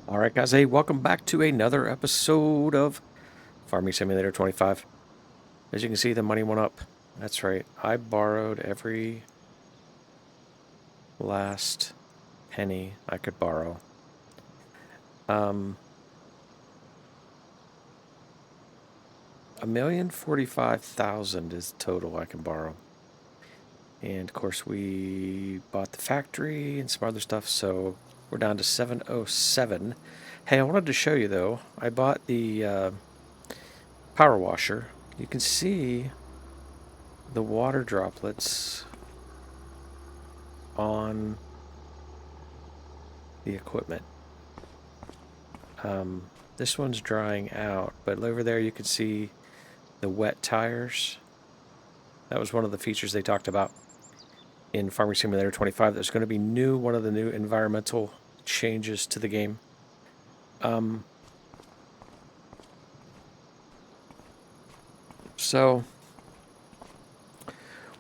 All right, guys. Hey, welcome back to another episode of Farming Simulator 25. As you can see, the money went up. That's right. I borrowed every last penny I could borrow. Um, 1,045,000 is total I can borrow. And of course, we bought the factory and some other stuff, so we're down to 707. Hey, I wanted to show you though. I bought the power washer. You can see the water droplets on the equipment. This one's drying out, but over there you can see the wet tires. That was one of the features they talked about in Farming Simulator 25. There's going to be one of the new environmental changes to the game. So,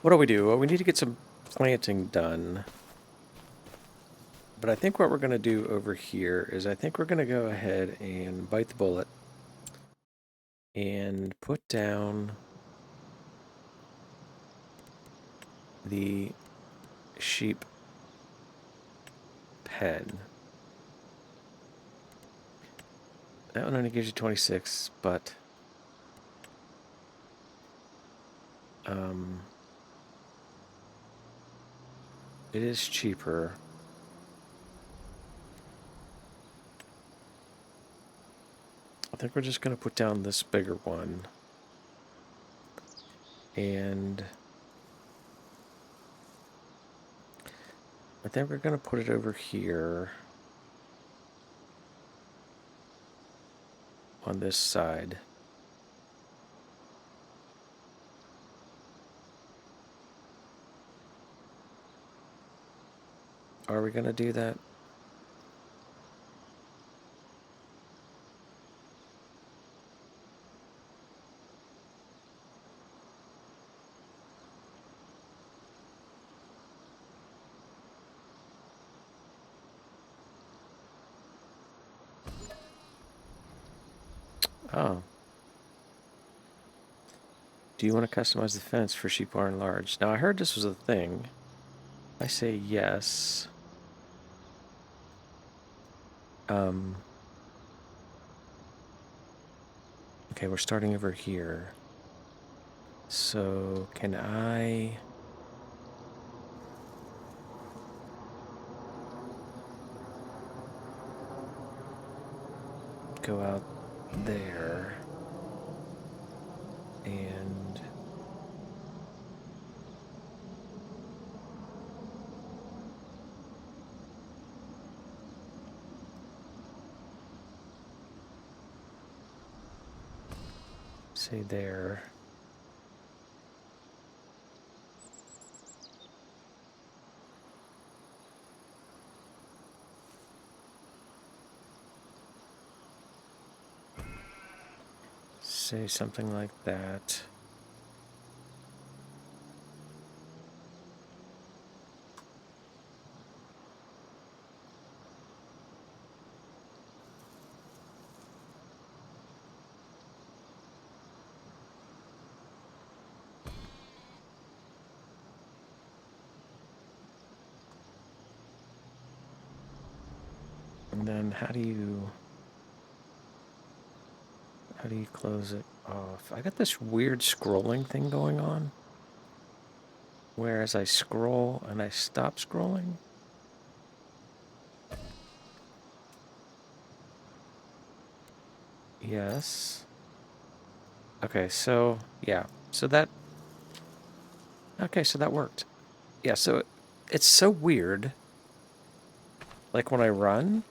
what do? Well, we need to get some planting done. But I think what we're going to do over here is I think we're going to go ahead and bite the bullet and put down the sheep pen. That one only gives you 26, but it is cheaper. I think we're just going to put down this bigger one. And I think we're going to put it over here on this side. Are we going to do that? Oh. Do you want to customize the fence for sheep barn large? Now, I heard this was a thing. I say yes. Okay, we're starting over here. So, can I... go out there and... say there. Say something like that. And then how do you close it off? I got this weird scrolling thing going on. Whereas I scroll and I stop scrolling. Yes. Okay, so yeah. So that okay, so that worked. Yeah, so it's so weird. Like when I run,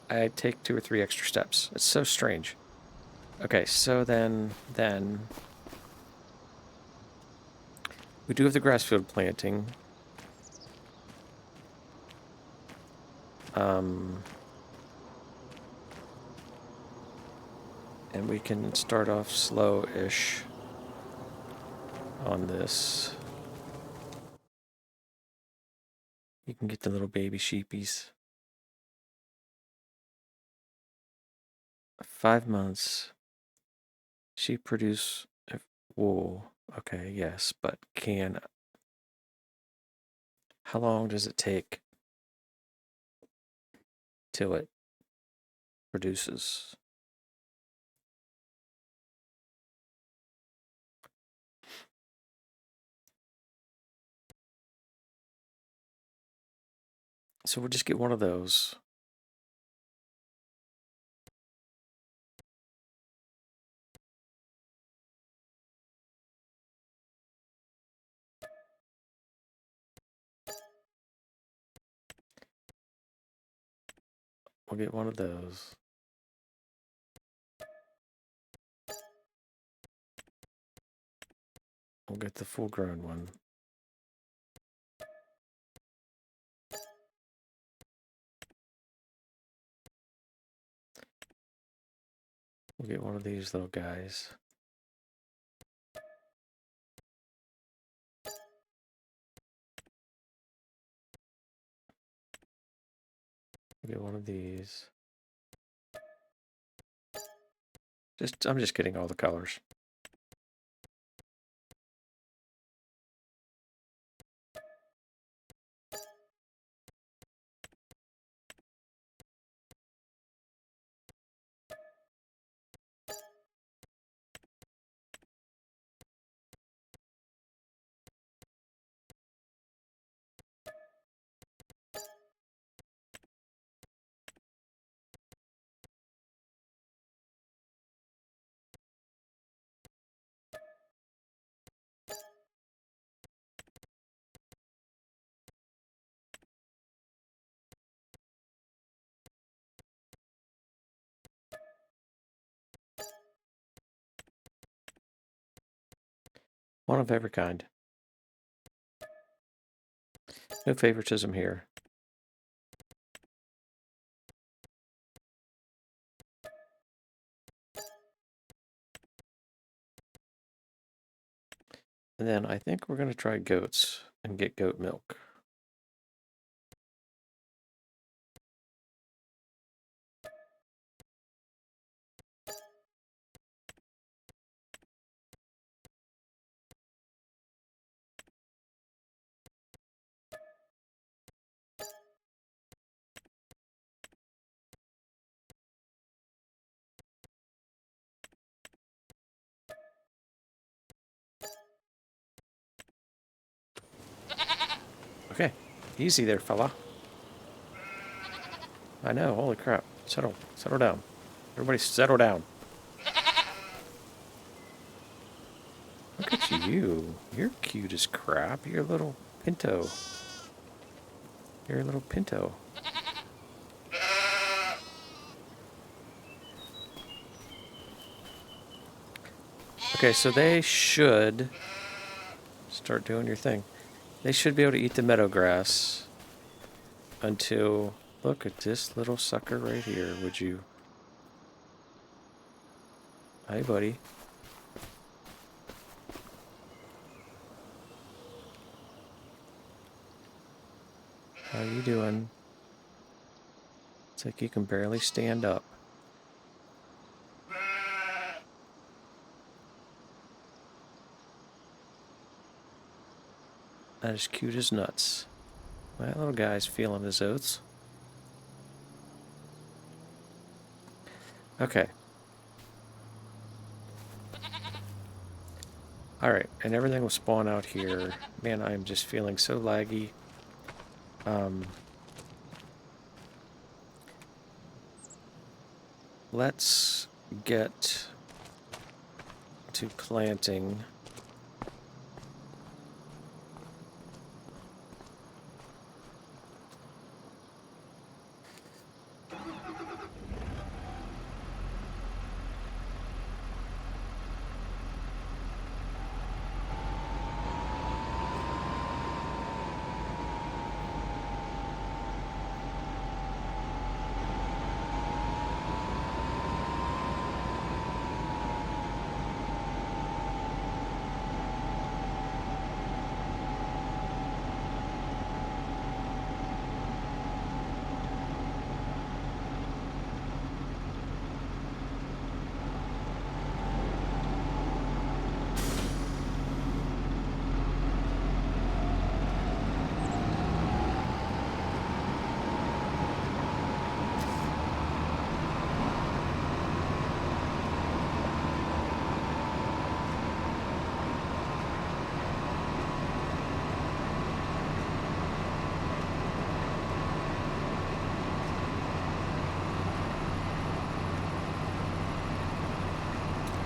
I take 2 or 3 extra steps. It's so strange. Okay, so then we do have the grass field planting. And we can start off slow-ish on this. You can get the little baby sheepies. 5 months. Sheep produce wool. Okay, yes, but how long does it take till it produces? So we'll just get one of those. We'll get one of those. We'll get the full-grown one. We'll get one of these little guys. We'll get one of these. I'm just getting all the colors. One of every kind. No favoritism here. And then I think we're going to try goats and get goat milk. Okay, easy there, fella. I know, holy crap. Settle down. Everybody settle down. Look at you. You're cute as crap. You're a little pinto. You're a little pinto. Okay, so they should start doing your thing. They should be able to eat the meadow grass until... Look at this little sucker right here, would you? Hi, buddy. How you doing? It's like you can barely stand up. That is cute as nuts. That little guy's feeling his oats. Okay. Alright, and everything will spawn out here. Man, I'm just feeling so laggy. Let's get to planting.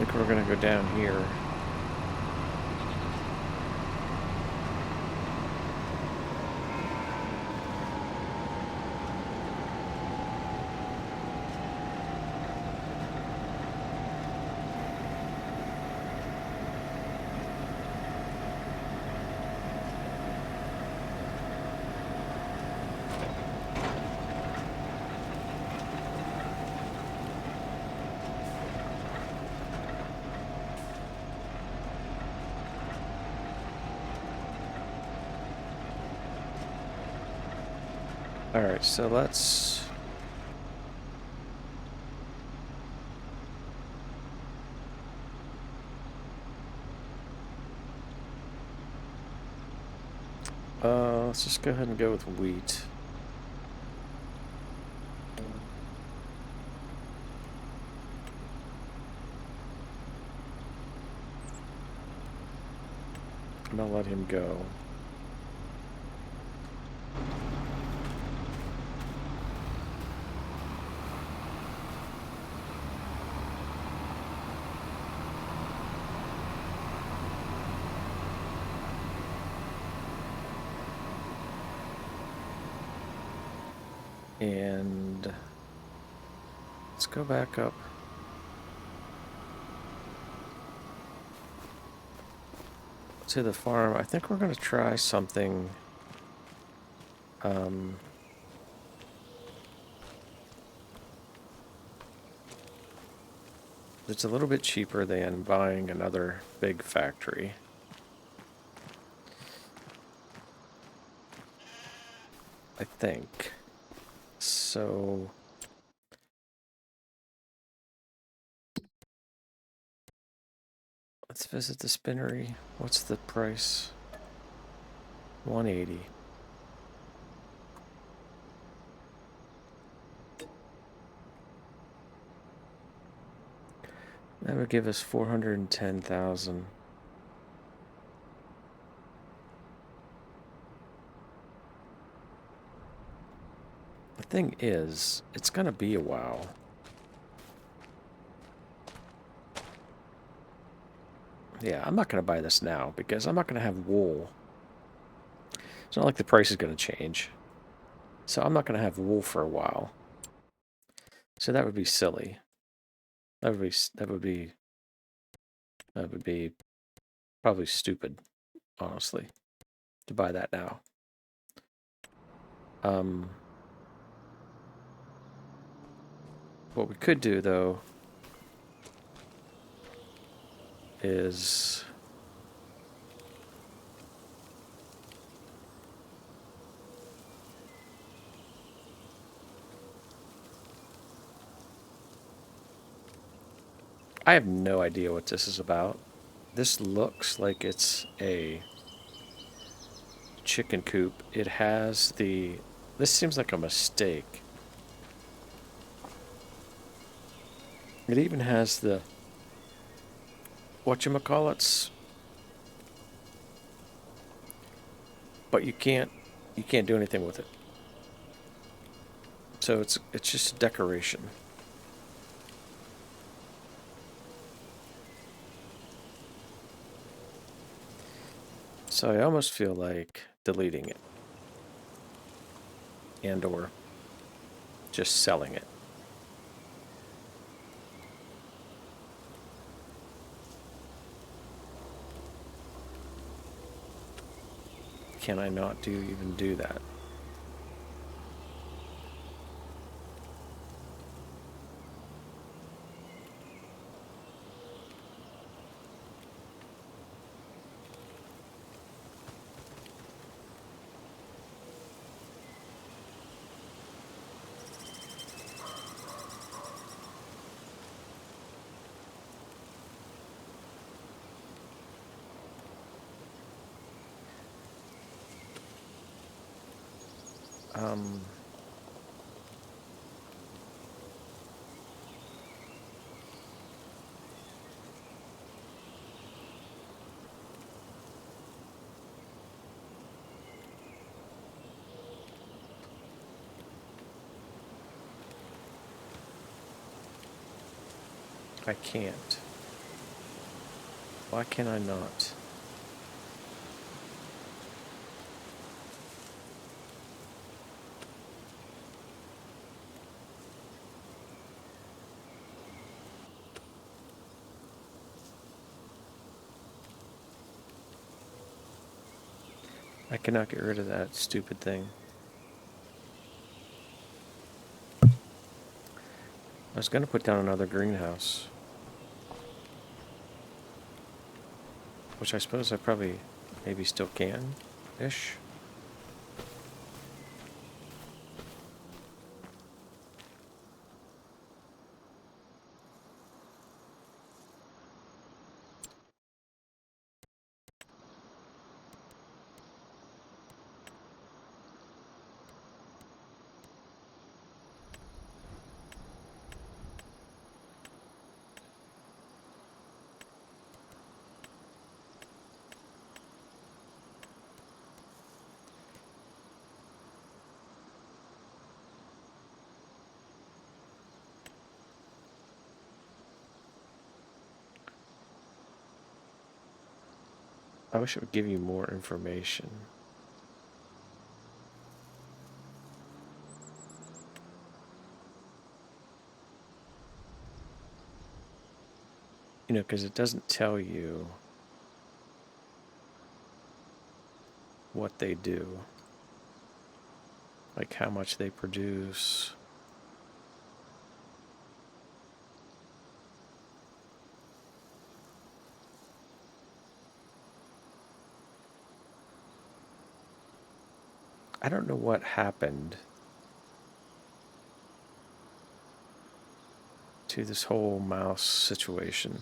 think we're gonna go down here. All right, so let's... let's just go ahead and go with wheat. And I'll let him go. And let's go back up. To the farm. I think we're going to try something. It's a little bit cheaper than buying another big factory. I think. So... let's visit the spinnery. What's the price? 180. That would give us 410,000. The thing is, it's gonna be a while. Yeah, I'm not gonna buy this now because I'm not gonna have wool. It's not like the price is gonna change. So I'm not gonna have wool for a while. So that would be silly. That would be probably stupid, honestly, to buy that now. What we could do though is I have no idea what this is about. This looks like it's a chicken coop. It has the... this seems like a mistake. It even has the... whatchamacallits. But you can't do anything with it. So it's just decoration. So I almost feel like deleting it. And or just selling it. Can I not even do that? I can't. Why can I not? I cannot get rid of that stupid thing. I was going to put down another greenhouse. Which I suppose I probably maybe still can-ish. I wish it would give you more information. You know, because it doesn't tell you what they do. Like how much they produce. I don't know what happened to this whole mouse situation.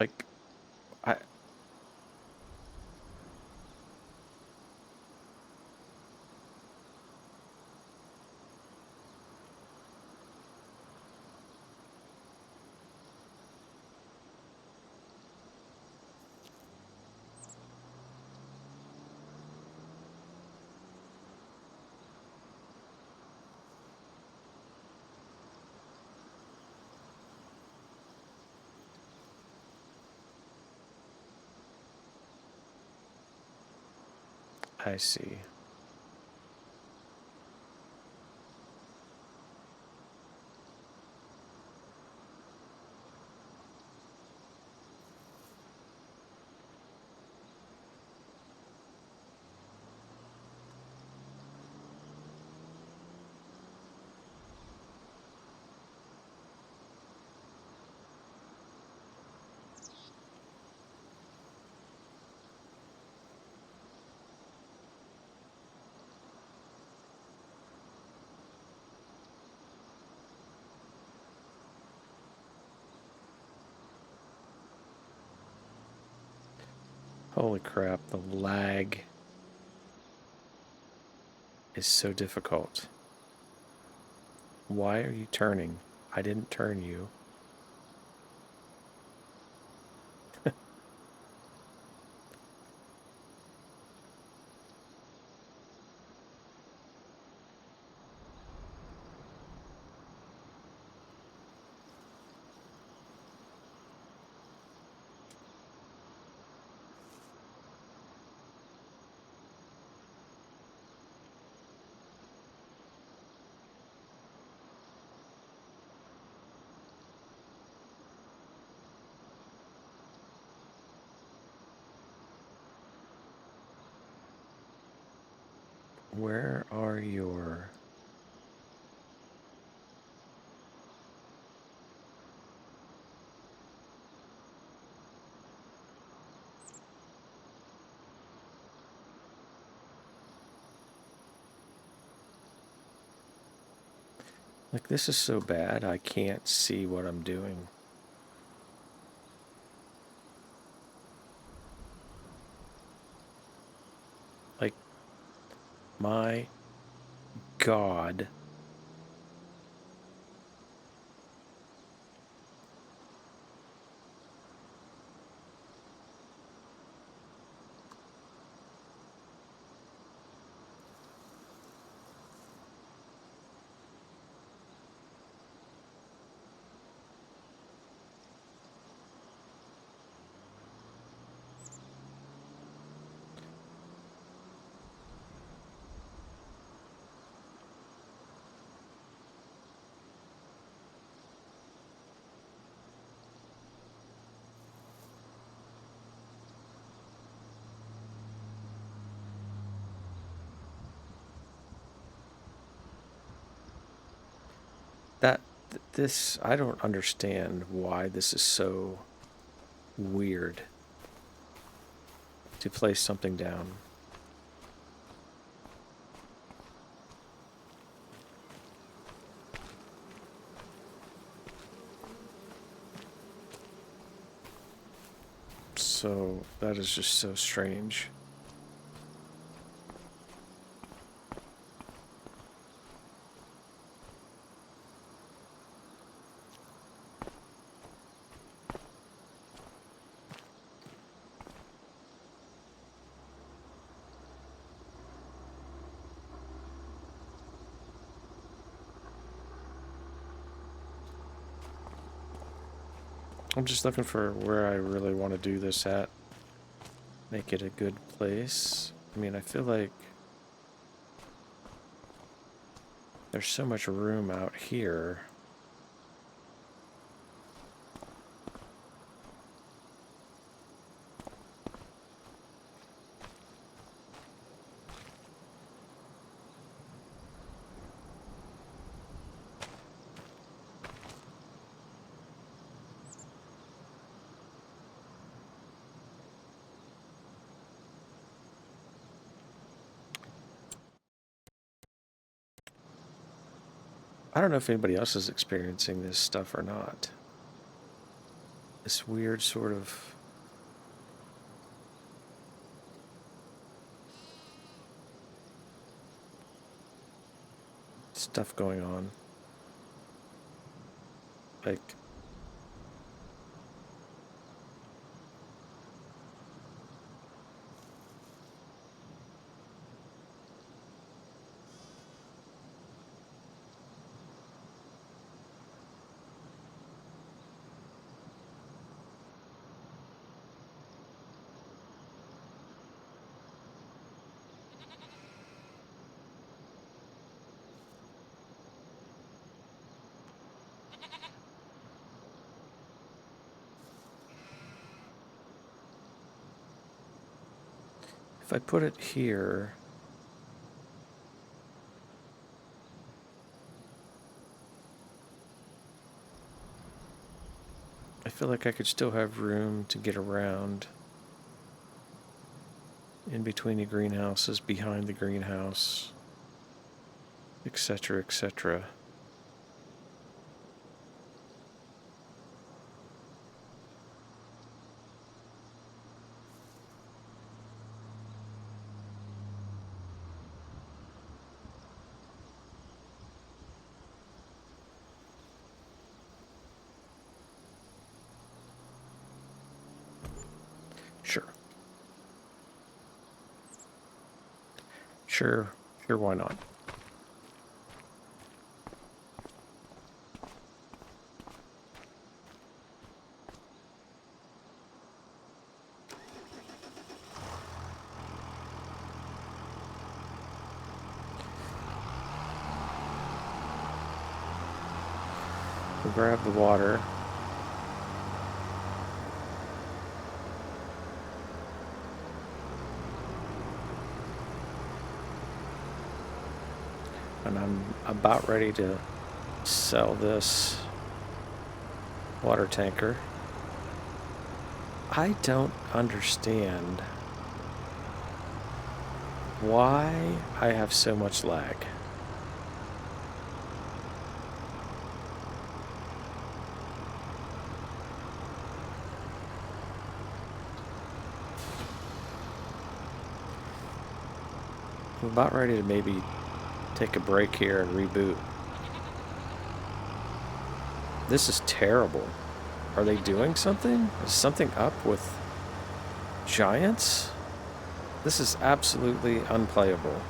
Like, I I see. Holy crap, the lag is so difficult. Why are you turning? I didn't turn you. Where are your... Like, this is so bad, I can't see what I'm doing. Like, my God. This, I don't understand why this is so weird to place something down. So that is just so strange. I'm just looking for where I really want to do this at. Make it a good place. I mean, I feel like there's so much room out here. I don't know if anybody else is experiencing this stuff or not. This weird sort of stuff going on. Like, if I put it here, I feel like I could still have room to get around in between the greenhouses, behind the greenhouse, etc., etc. Sure. Sure, why not? We'll grab the water. And I'm about ready to sell this water tanker. I don't understand why I have so much lag. I'm about ready to maybe take a break here and reboot. This is terrible. Are they doing something? Is something up with Giants? This is absolutely unplayable.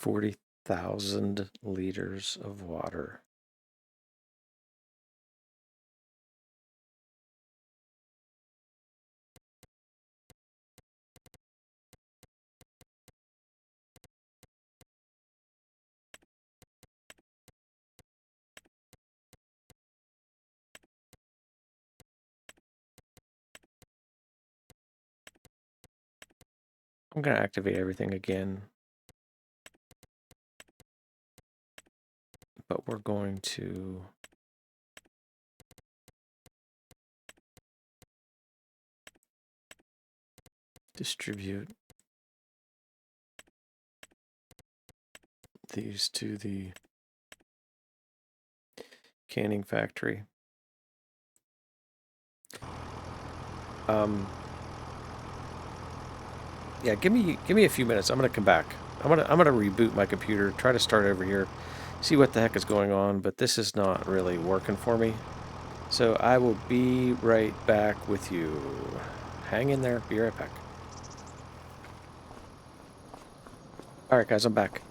40,000 liters of water. I'm going to activate everything again. But we're going to distribute these to the canning factory. Yeah, give me a few minutes. I'm gonna come back. I'm gonna reboot my computer, try to start over here, see what the heck is going on, but this is not really working for me. So I will be right back with you. Hang in there, be right back. Alright guys, I'm back.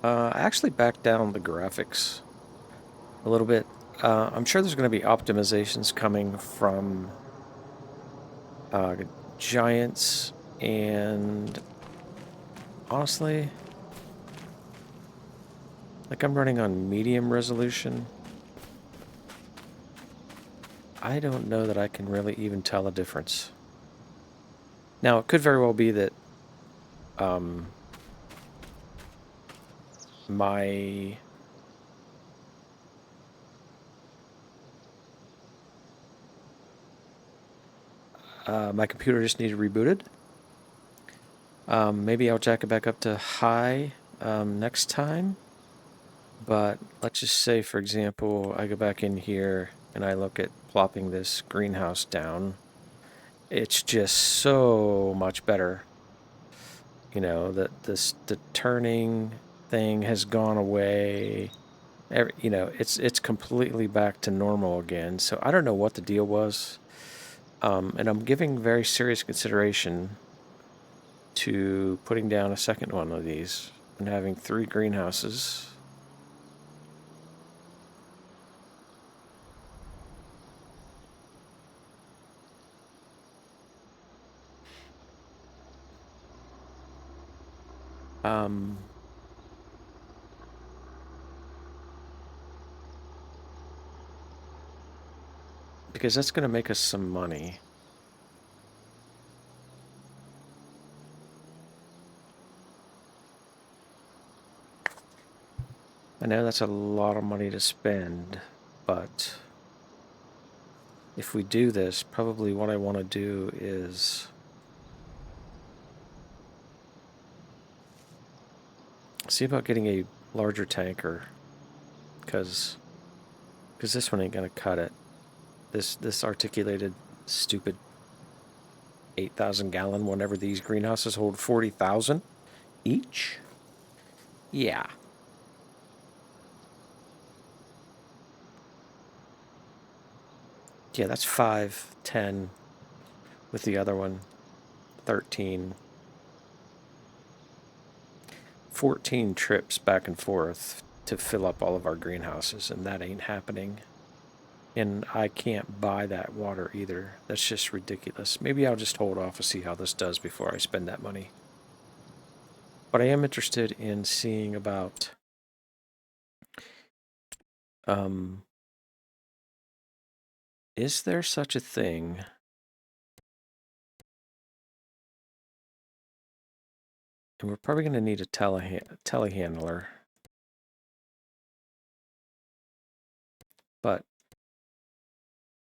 I actually backed down the graphics a little bit. I'm sure there's going to be optimizations coming from Giants, and honestly, like I'm running on medium resolution. I don't know that I can really even tell a difference. Now, it could very well be that my my computer just needed rebooted. Maybe I'll jack it back up to high next time. But let's just say, for example, I go back in here and I look at plopping this greenhouse down. It's just so much better. You know, the turning thing has gone away. It's completely back to normal again. So I don't know what the deal was. And I'm giving very serious consideration to putting down a second one of these and having 3 greenhouses. Because that's going to make us some money. I know that's a lot of money to spend, but if we do this, probably what I want to do is see about getting a larger tanker, because this one ain't gonna cut it. This articulated, stupid 8,000 gallon. Whenever these greenhouses hold 40,000 each. Yeah. Yeah, that's 5, 10 with the other one, 13. 14 trips back and forth to fill up all of our greenhouses, and that ain't happening. And I can't buy that water either. That's just ridiculous. Maybe I'll just hold off and see how this does before I spend that money. But I am interested in seeing about is there such a thing and we're probably going to need a telehandler, but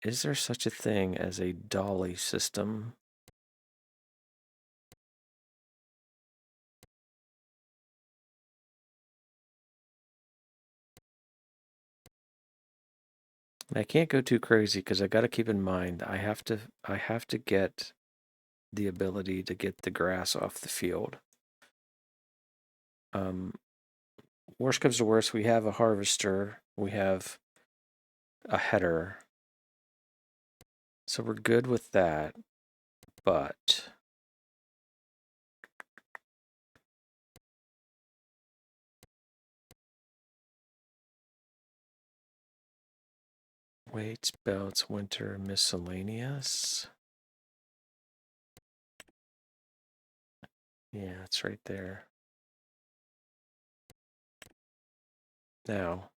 is there such a thing as a dolly system? And I can't go too crazy because I got to keep in mind I have to get the ability to get the grass off the field. Worst comes to worst, we have a harvester, we have a header, so we're good with that. But Weights, belts, winter, miscellaneous. Yeah, it's right there. Now,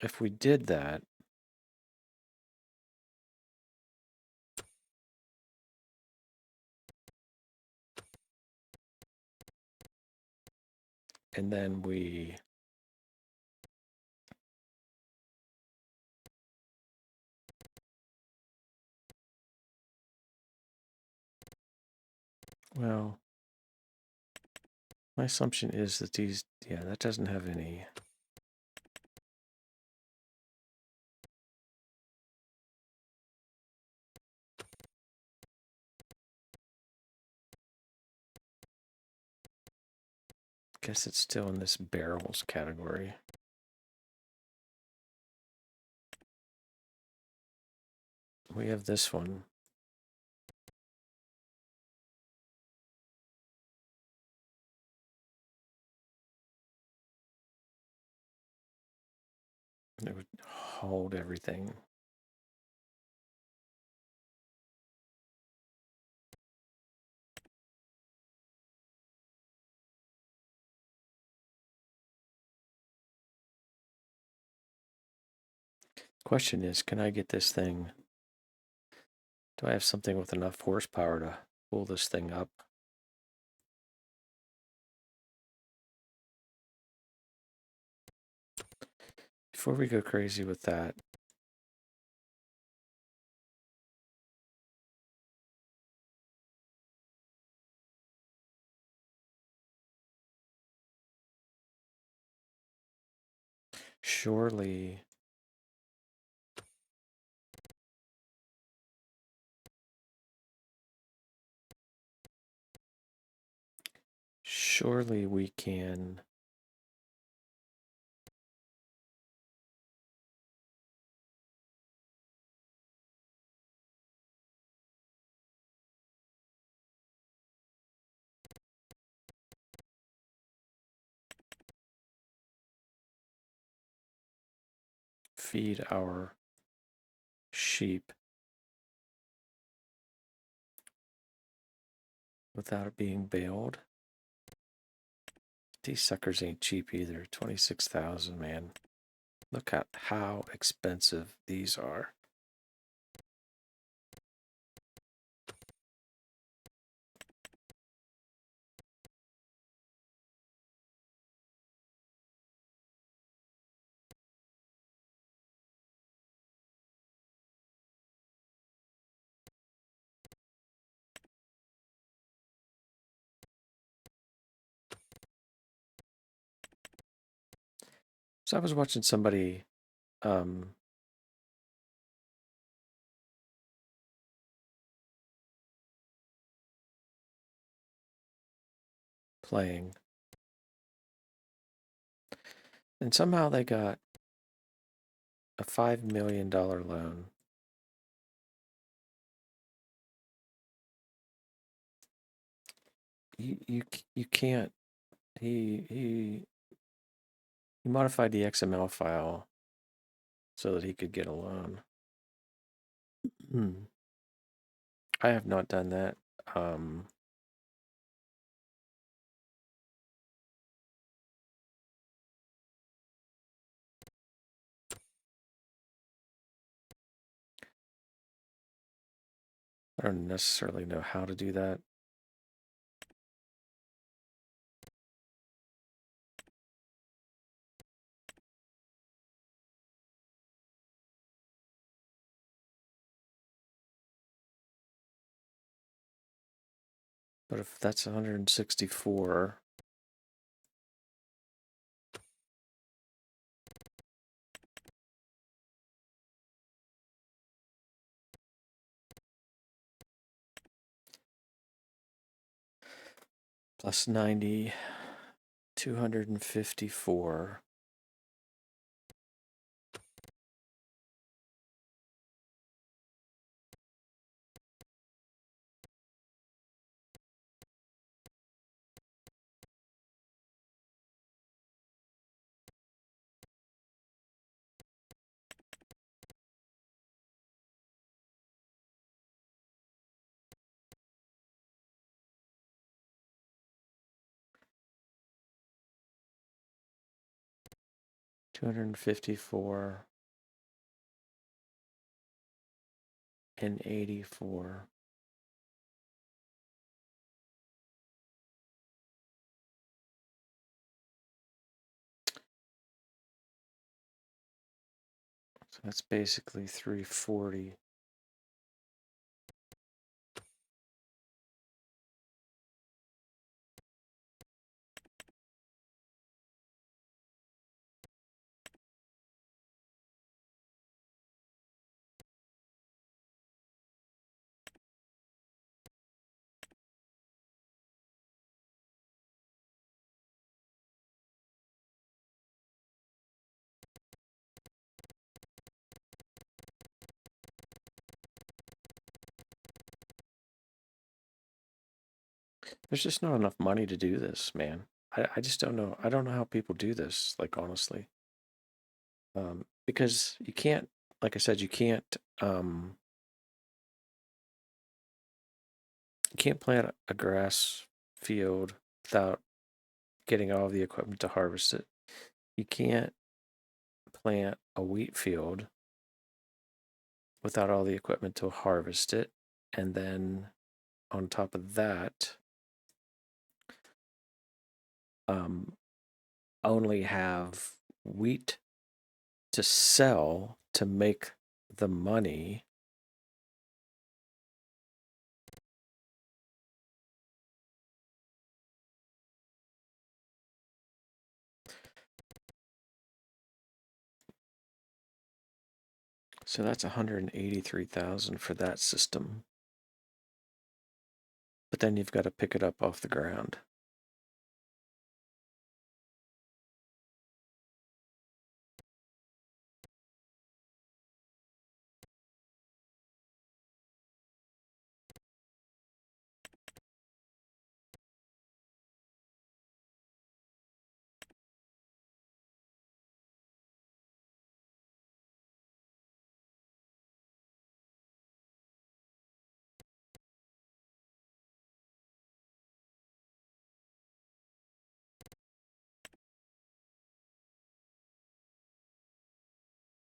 if we did that, and then we well, my assumption is that these, yeah, that doesn't have any. Guess it's still in this barrels category. We have this one. It would hold everything. Question is, can I get this thing? Do I have something with enough horsepower to pull this thing up? Before we go crazy with that, surely we can feed our sheep without it being baled. These suckers ain't cheap either. 26,000, man. Look at how expensive these are. So I was watching somebody playing, and somehow they got a $5 million loan. You can't. He modified the XML file so that he could get a loan. I have not done that. I don't necessarily know how to do that. But if that's 164, plus 90, 254. 254 and 84. So that's basically 340. There's just not enough money to do this, man. I just don't know. I don't know how people do this, like honestly. Because you can't, like I said, you can't plant a grass field without getting all the equipment to harvest it. You can't plant a wheat field without all the equipment to harvest it. And then on top of that, only have wheat to sell to make the money. So that's 183,000 for that system. But then you've got to pick it up off the ground.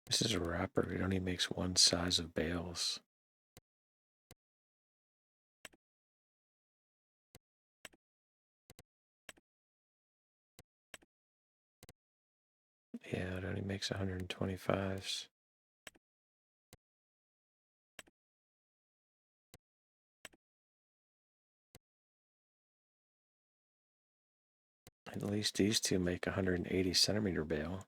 This is a wrapper. It only makes one size of bales. Yeah, it only makes 125s. At least these two make 180 centimeter bale.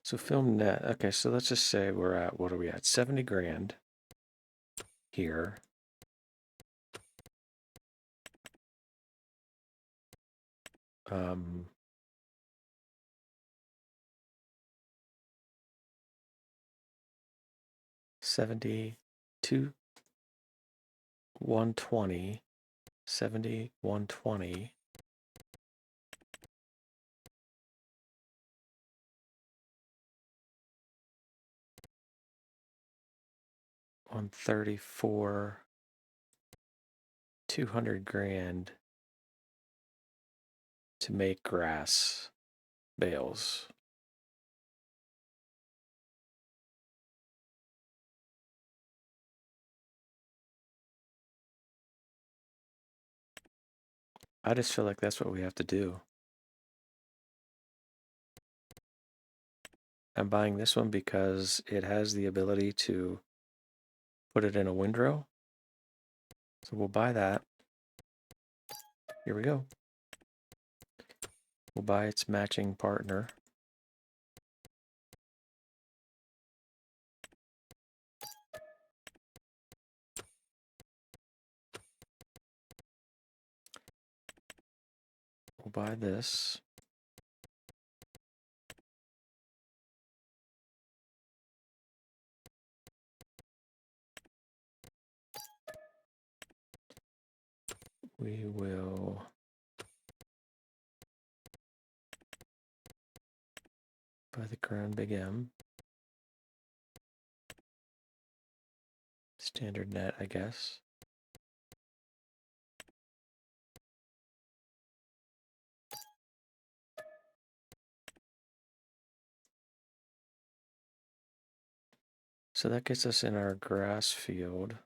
So film net. Okay, so let's just say we're at, what are we at? 70 grand here. Um, $72, 120, 70, 120. On 34, 200 grand to make grass bales. I just feel like that's what we have to do. I'm buying this one because it has the ability to put it in a windrow. So we'll buy that. Here we go. We'll buy its matching partner. We'll buy this. we will buy the Crown Big M. Standard net, I guess. So that gets us in our grass field.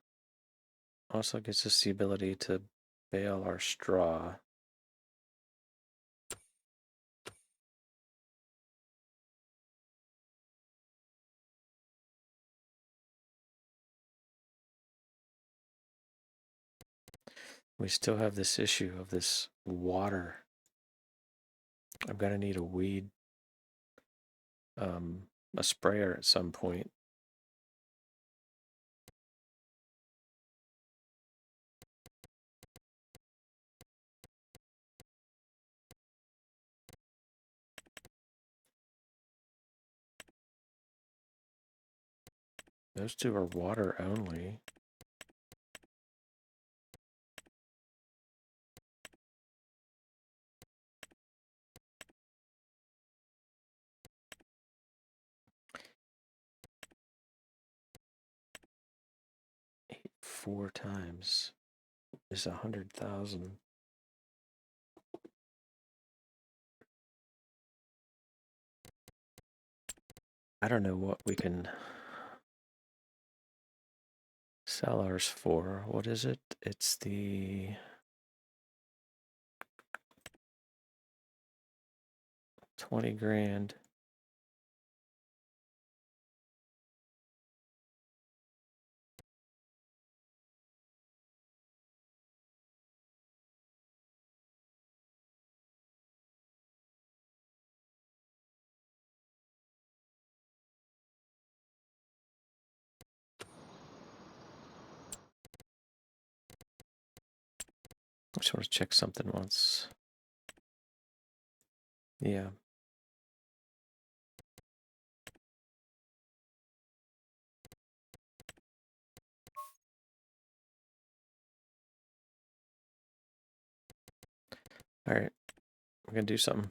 Also gives us the ability to bale our straw. We still have this issue of this water. I'm gonna need a weed, a sprayer at some point. Those two are water only. Four times is 100,000. I don't know what we can sell ours for. What is it? It's the 20 grand. I just want to check something once. Yeah. All right. We're going to do something.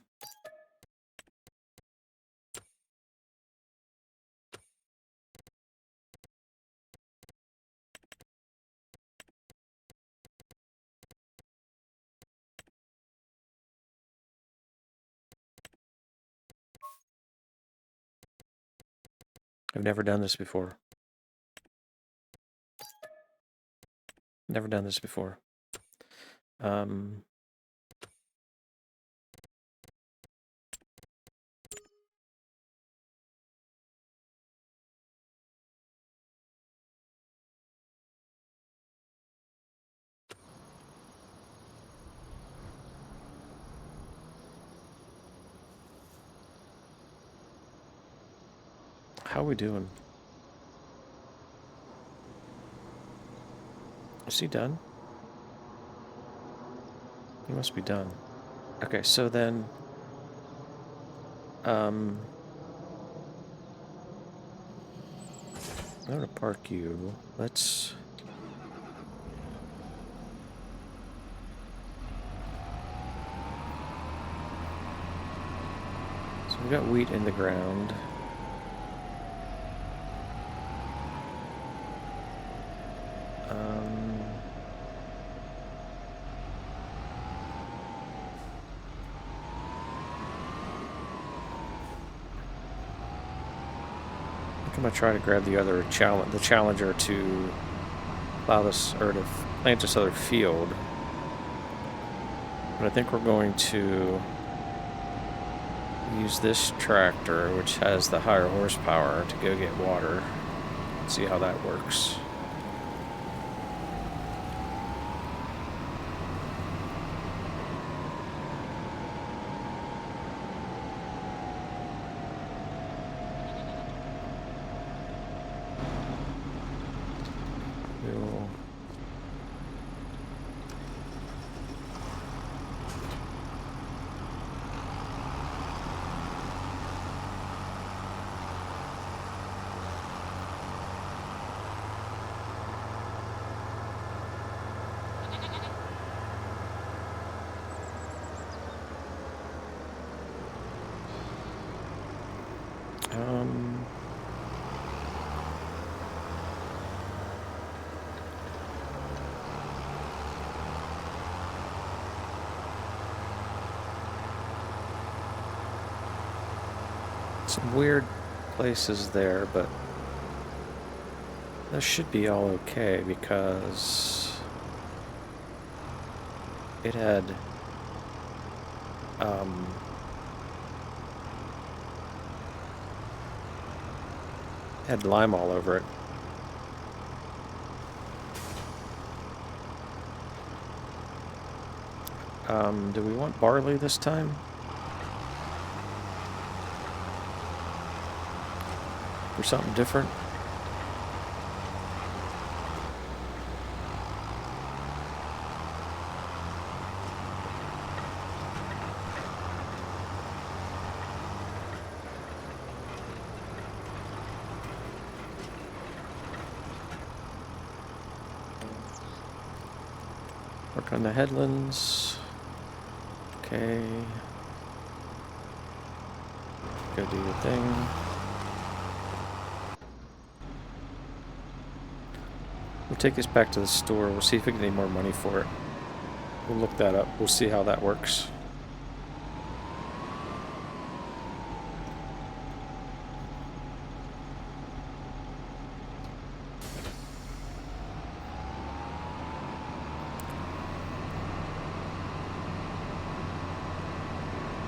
I've never done this before. Never done this before. How are we doing? Is he done? He must be done. Okay, so then I'm gonna park you. Let's so we've got wheat in the ground. I'm gonna try to grab the other challenger to plow this or to plant this other field. But I think we're going to use this tractor, which has the higher horsepower, to go get water. See how that works. Um, some weird places there, but this should be all okay because it had lime all over it. Do we want barley this time? For something different? Work on the headlands. Okay. Go do your thing. We'll take this back to the store. We'll see if we get any more money for it. We'll look that up. We'll see how that works.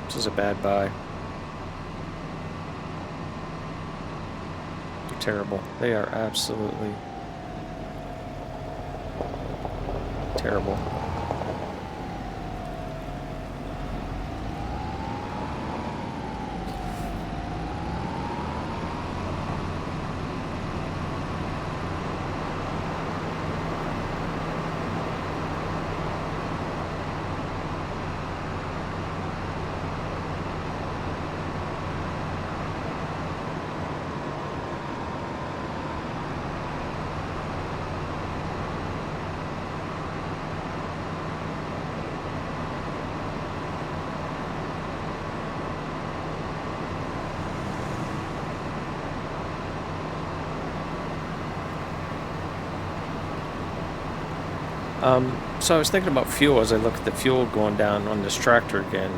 This is a bad buy. They're terrible. They are absolutely terrible. So I was thinking about fuel as I look at the fuel going down on this tractor again.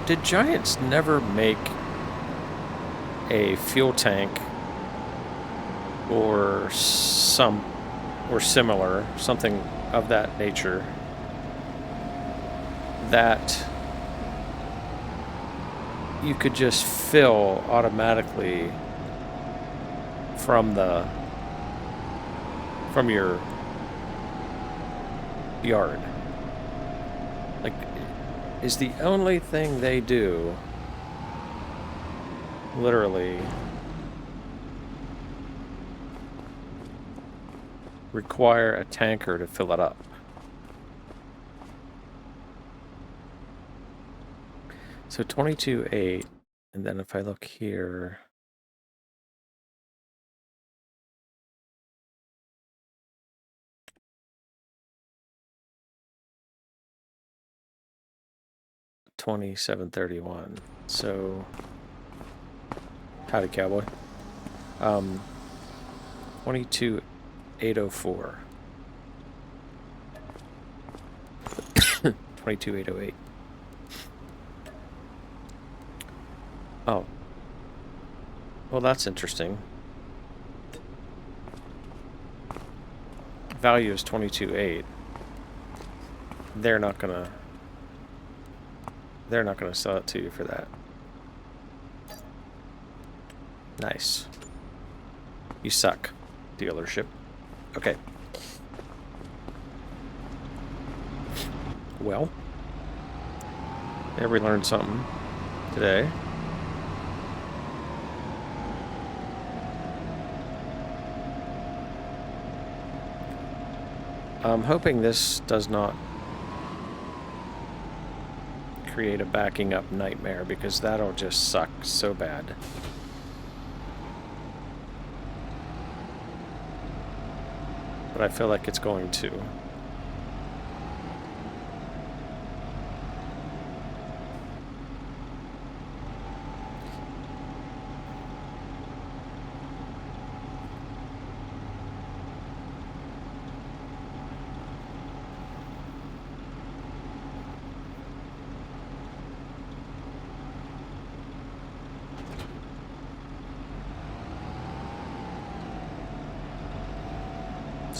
Did Giants never make a fuel tank or similar, something of that nature, that you could just fill automatically from your yard? Like, is the only thing they do literally require a tanker to fill it up? So 22.8, and then if I look here, $27.31. So, howdy, cowboy. 22.804. 22.808. Oh. Well, that's interesting. Value is 22.8. They're not gonna sell it to you for that. Nice. You suck, dealership. Okay. Well, there we learned something today. I'm hoping this does not create a backing up nightmare, because that'll just suck so bad. But I feel like it's going to.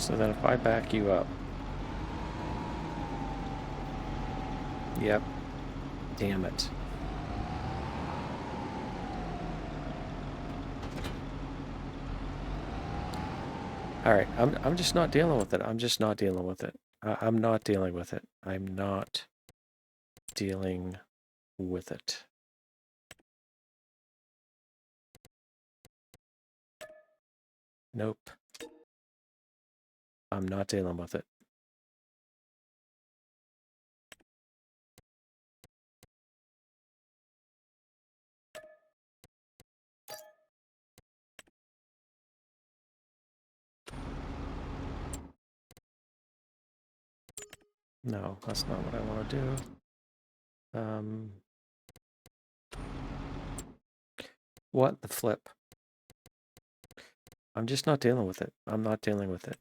So then if I back you up. Yep. Damn it. Alright, I'm just not dealing with it. I'm just not dealing with it. I'm not dealing with it. I'm not dealing with it. Nope. I'm not dealing with it. No, that's not what I want to do. What the flip? I'm just not dealing with it. I'm not dealing with it.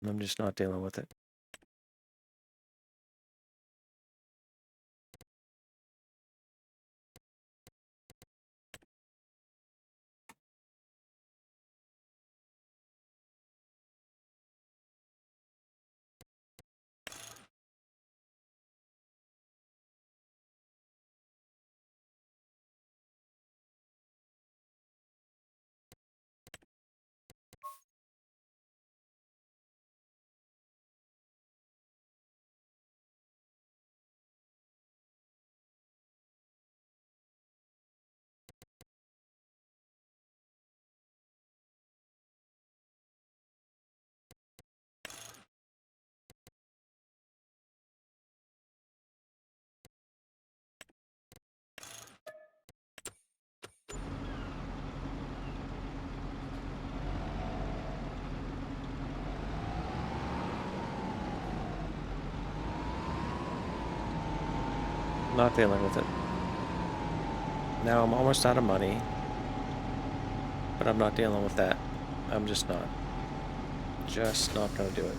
I'm just not dealing with it. Not dealing with it. Now I'm almost out of money, but I'm not dealing with that. I'm just not. Just not going to do it.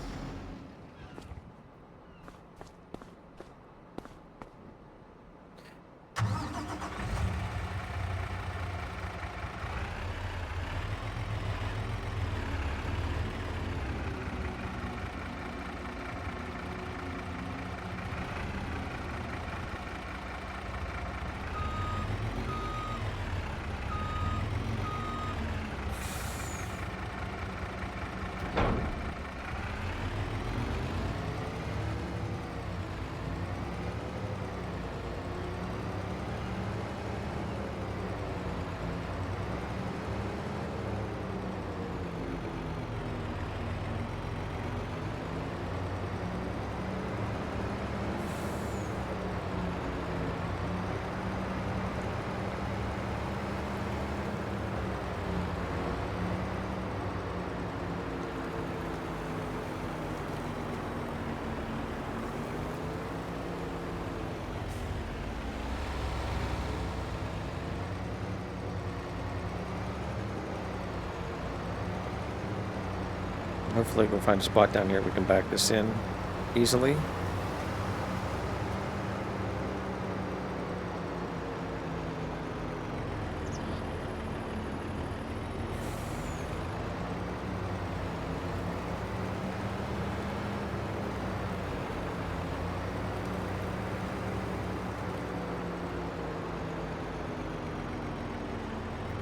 Hopefully we'll find a spot down here we can back this in easily.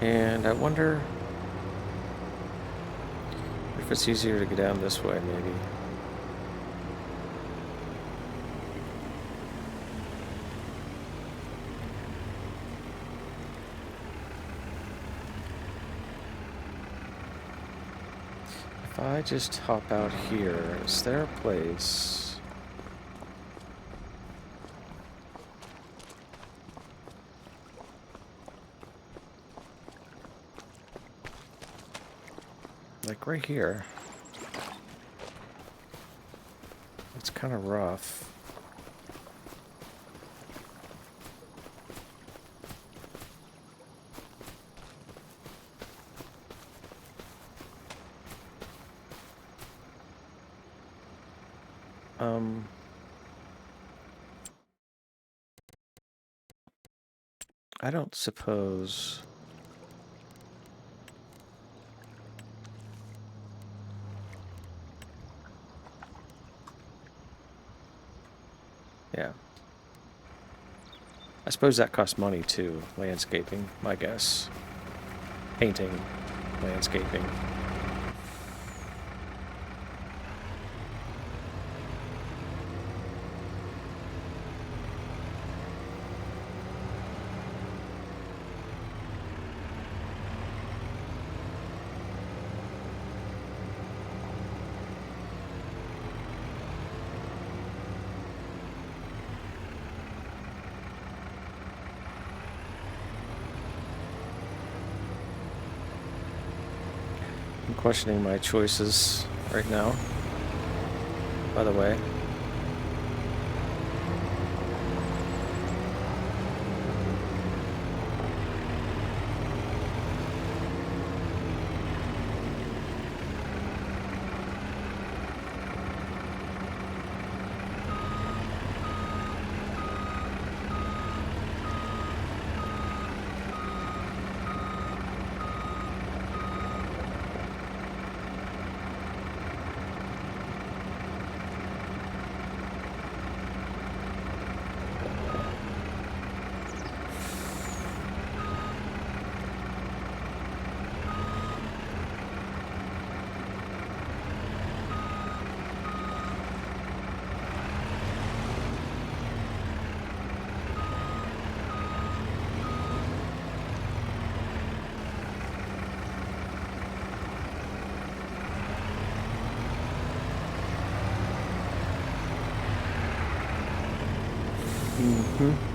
And I wonder if it's easier to get down this way, maybe. If I just hop out here, is there a place? Like right here. It's kind of rough. I don't suppose... Yeah. I suppose that costs money too. Landscaping, my guess. Painting, landscaping. I'm questioning my choices right now, by the way. Mm-hmm.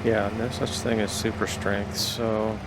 Yeah, no such thing as super strength, so...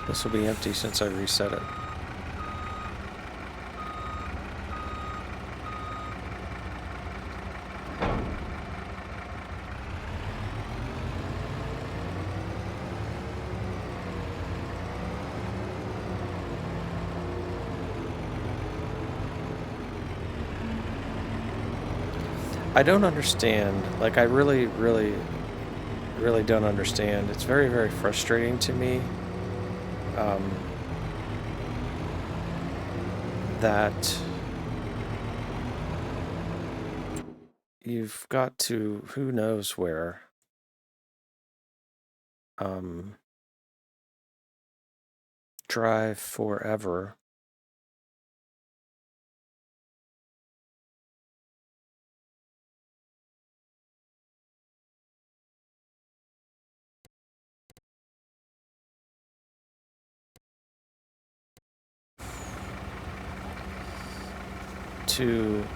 This will be empty since I reset it. I don't understand. Like, I really don't understand. It's very, very frustrating to me that you've got to, who knows where, drive forever to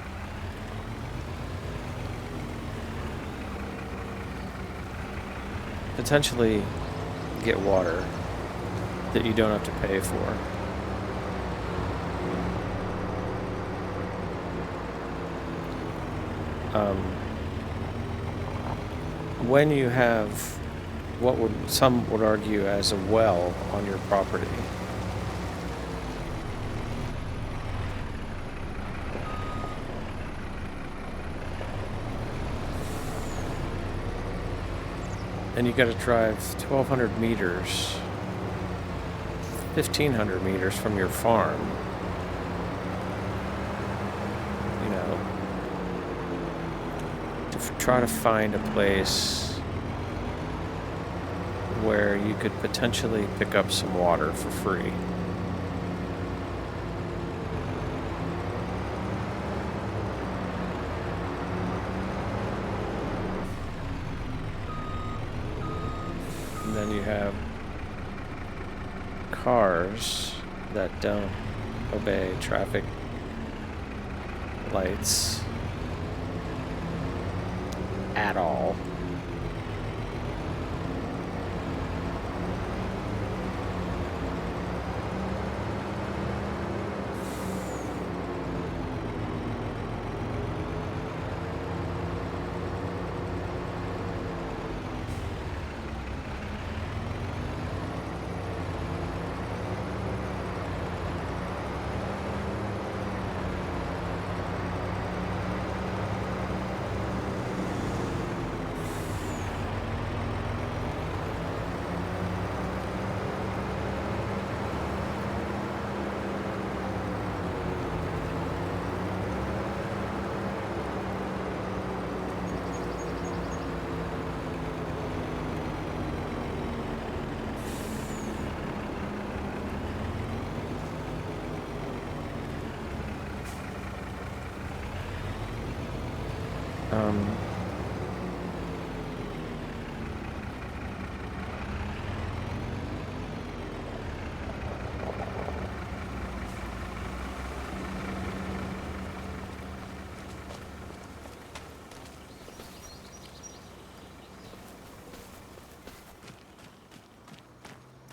potentially get water that you don't have to pay for. When you have what some would argue as a well on your property, and you got to drive 1,200 meters, 1,500 meters from your farm, you know, to try to find a place where you could potentially pick up some water for free. And then you have cars that don't obey traffic lights at all.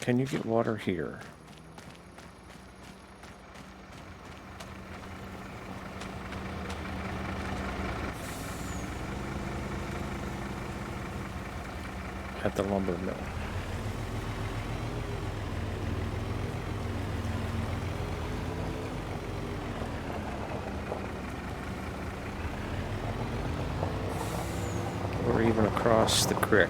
Can you get water here? At the lumber mill. Or even across the creek.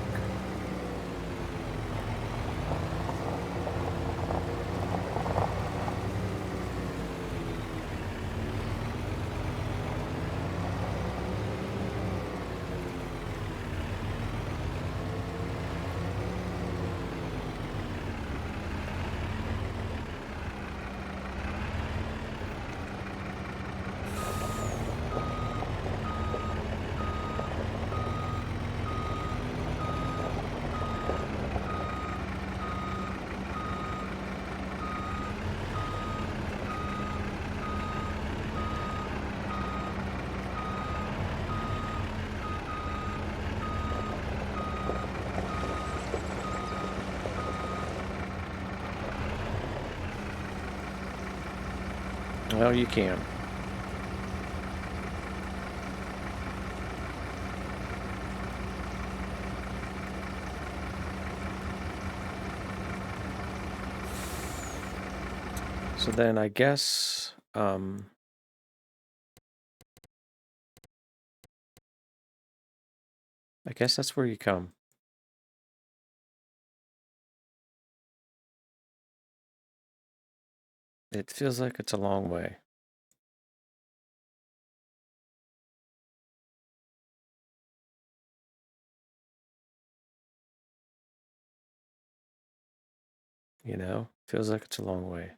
Well, you can. So then I guess, that's where you come. It feels like it's a long way. You know, feels like it's a long way.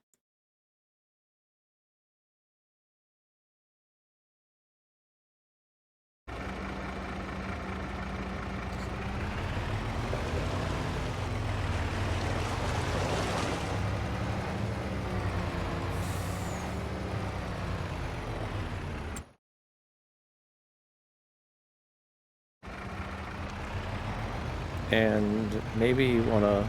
And maybe you want to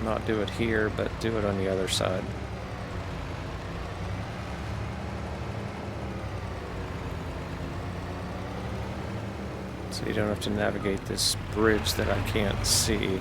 not do it here, but do it on the other side. So you don't have to navigate this bridge that I can't see.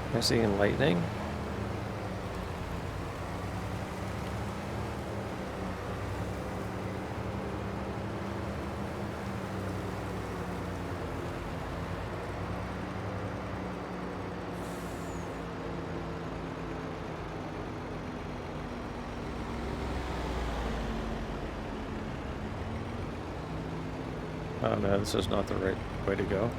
Am I seeing lightning? Oh no, this is not the right way to go.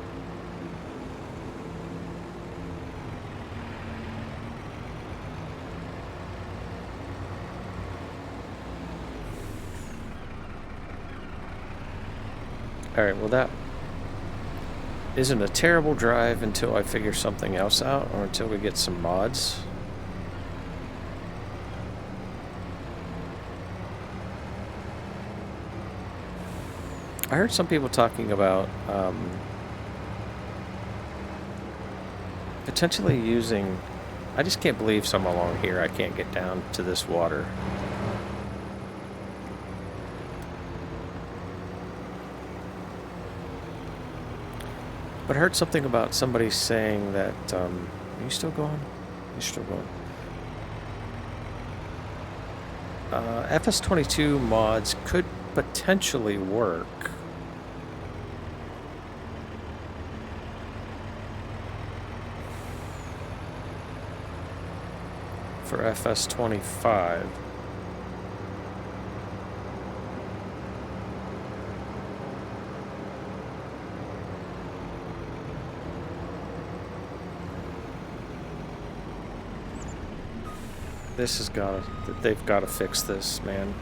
Alright, well that isn't a terrible drive until I figure something else out, or until we get some mods. I heard some people talking about potentially using... I just can't believe somewhere along here I can't get down to this water. But I heard something about somebody saying that, are you still going? You're still going. FS22 mods could potentially work. For FS25. This has got to, they've got to fix this, man.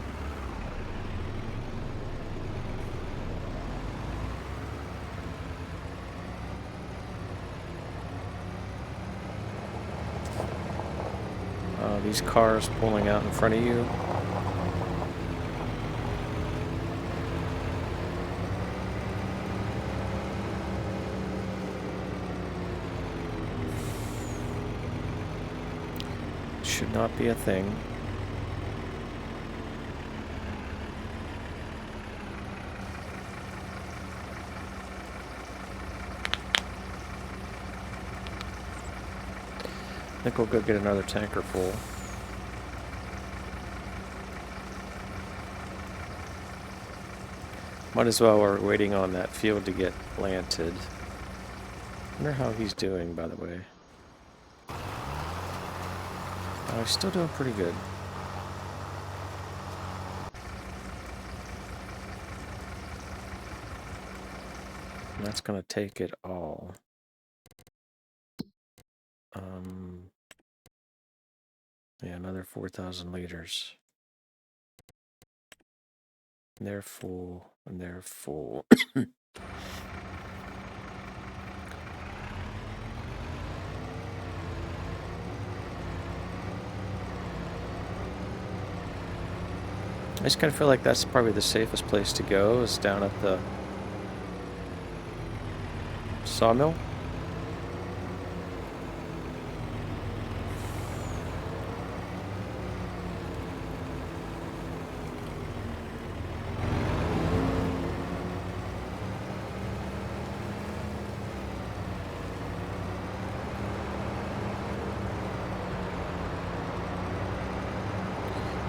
These cars pulling out in front of you. Should not be a thing. I think we'll go get another tanker full. Might as well, we're waiting on that field to get planted. Wonder how he's doing, by the way. Oh, he's still doing pretty good. And that's gonna take it all. Yeah, another 4,000 liters. And they're full, and they're full. I just kind of feel like that's probably the safest place to go, is down at the sawmill.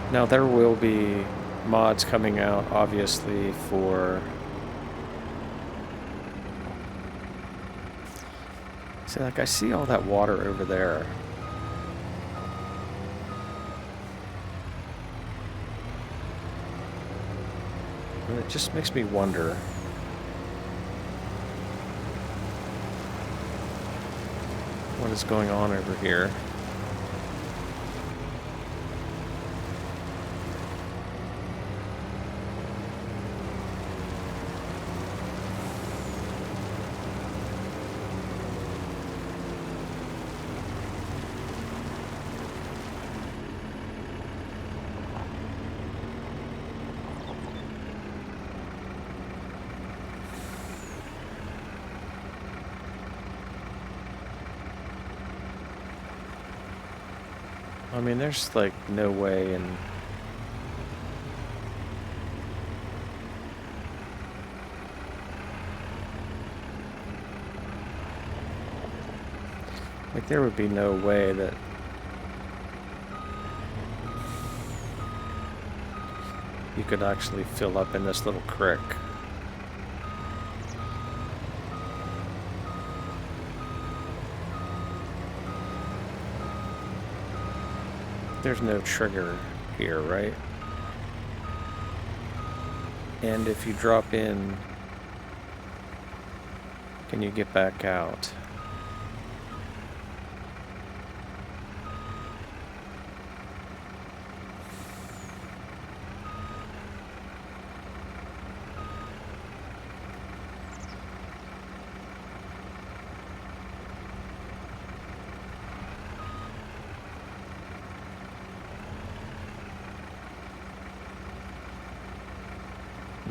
Now there will be mods coming out, obviously, for... See, like, I see all that water over there. And it just makes me wonder. What is going on over here? I mean, there's like no way in... Like, there would be no way that... you could actually fill up in this little creek. There's no trigger here, right? And if you drop in, can you get back out?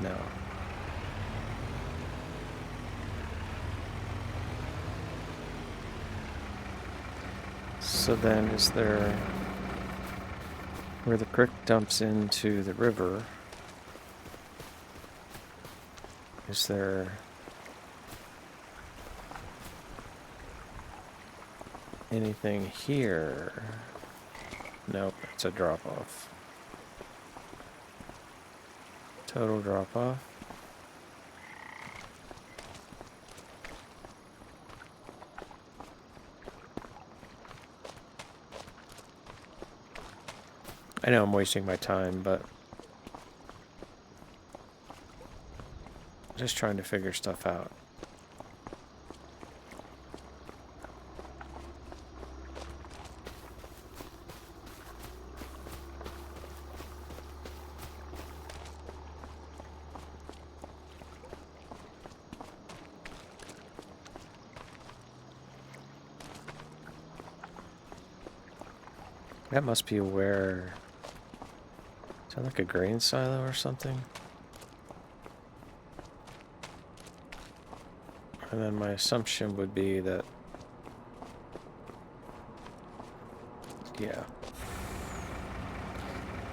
No. So then, is there... where the creek dumps into the river, is there anything here? Nope, it's a drop-off. Total drop-off. I know I'm wasting my time, but just trying to figure stuff out. That must be where... is that like a grain silo or something? And then my assumption would be that... yeah.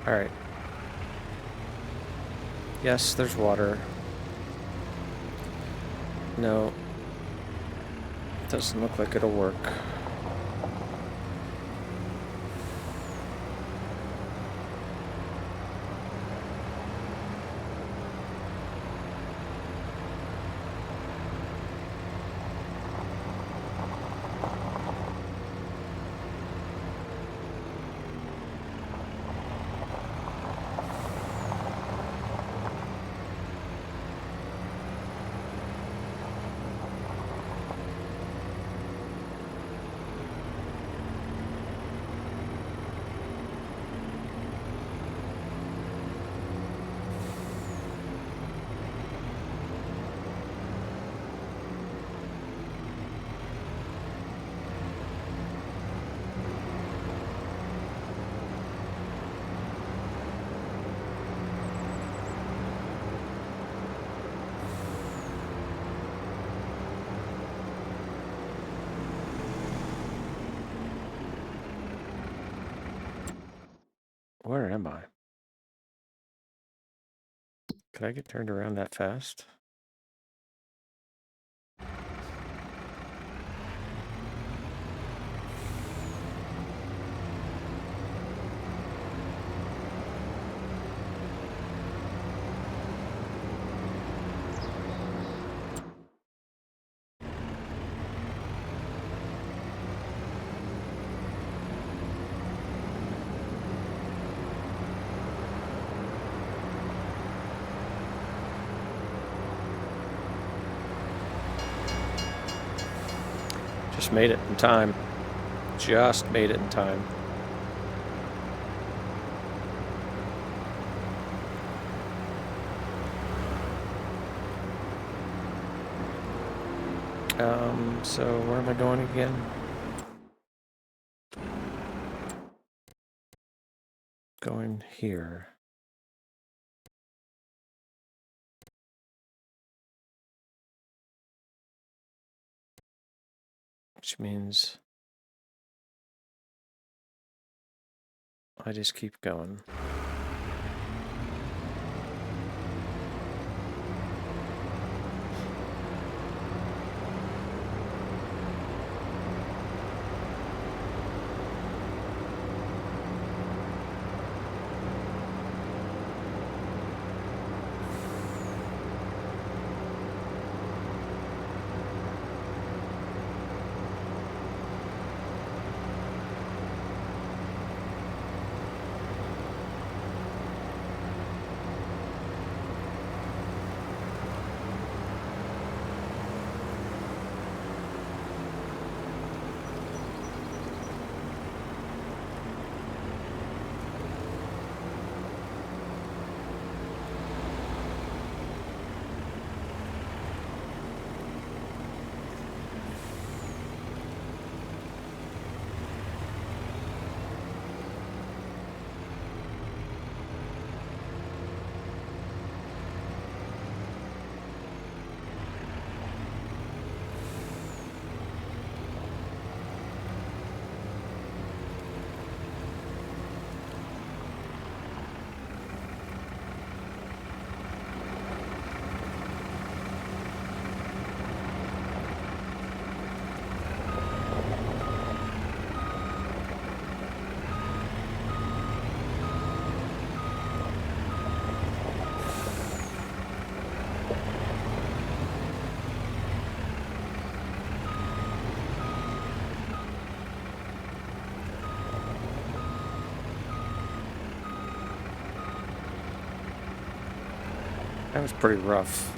Alright. Yes, there's water. No. Doesn't look like it'll work. Where am I? Could I get turned around that fast? made it in time. Just made it in time. So where am I going again? Going here. Which means I just keep going. That was pretty rough.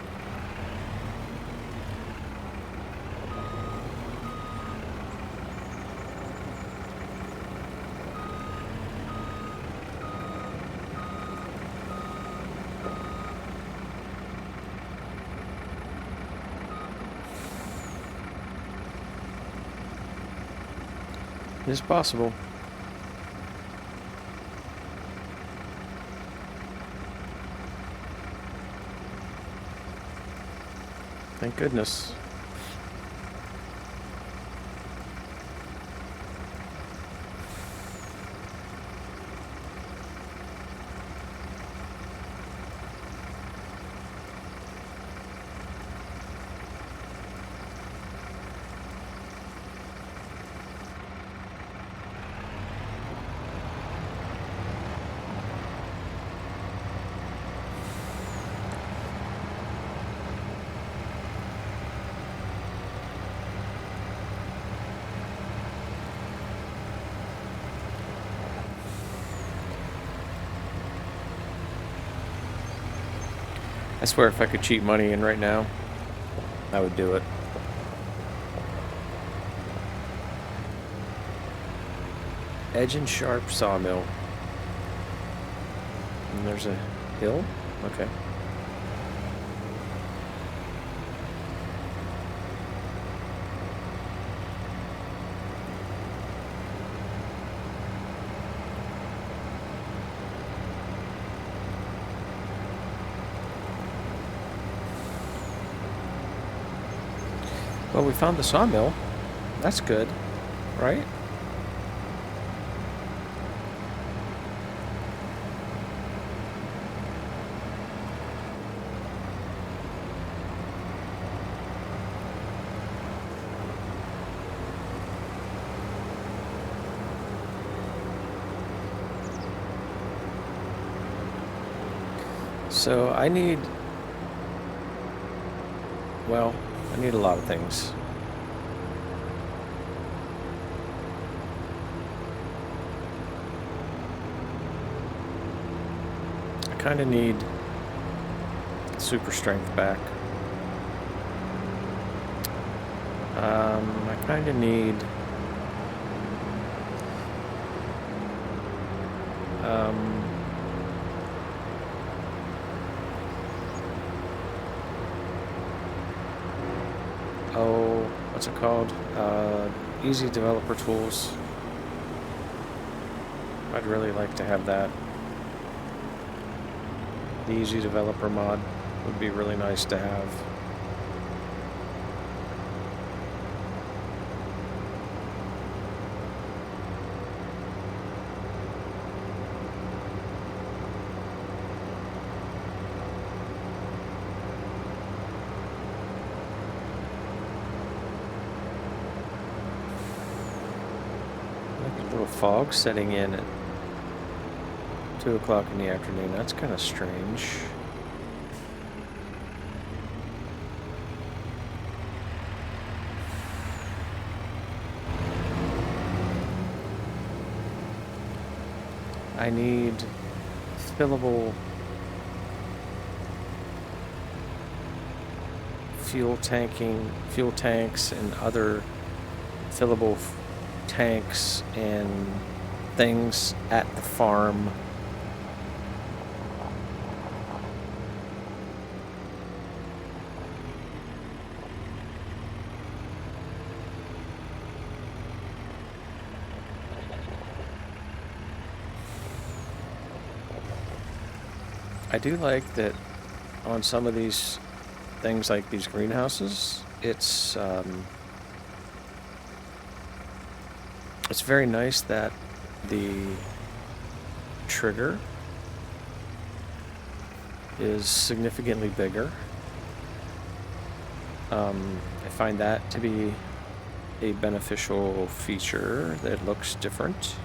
It is possible. Thank goodness. I swear if I could cheat money in right now, I would do it. Edge and Sharp Sawmill. And there's a hill? Okay. Well, we found the sawmill. That's good, right? So I need, well, I need a lot of things. I kind of need super strength back. I kind of need... oh, what's it called? Easy developer tools. I'd really like to have that. The easy developer mod would be really nice to have. Like a little fog setting in at 2 o'clock in the afternoon. That's kind of strange. I need fillable fuel tanks and other fillable tanks and things at the farm. I do like that on some of these things like these greenhouses, it's very nice that the trigger is significantly bigger. I find that to be a beneficial feature that looks different,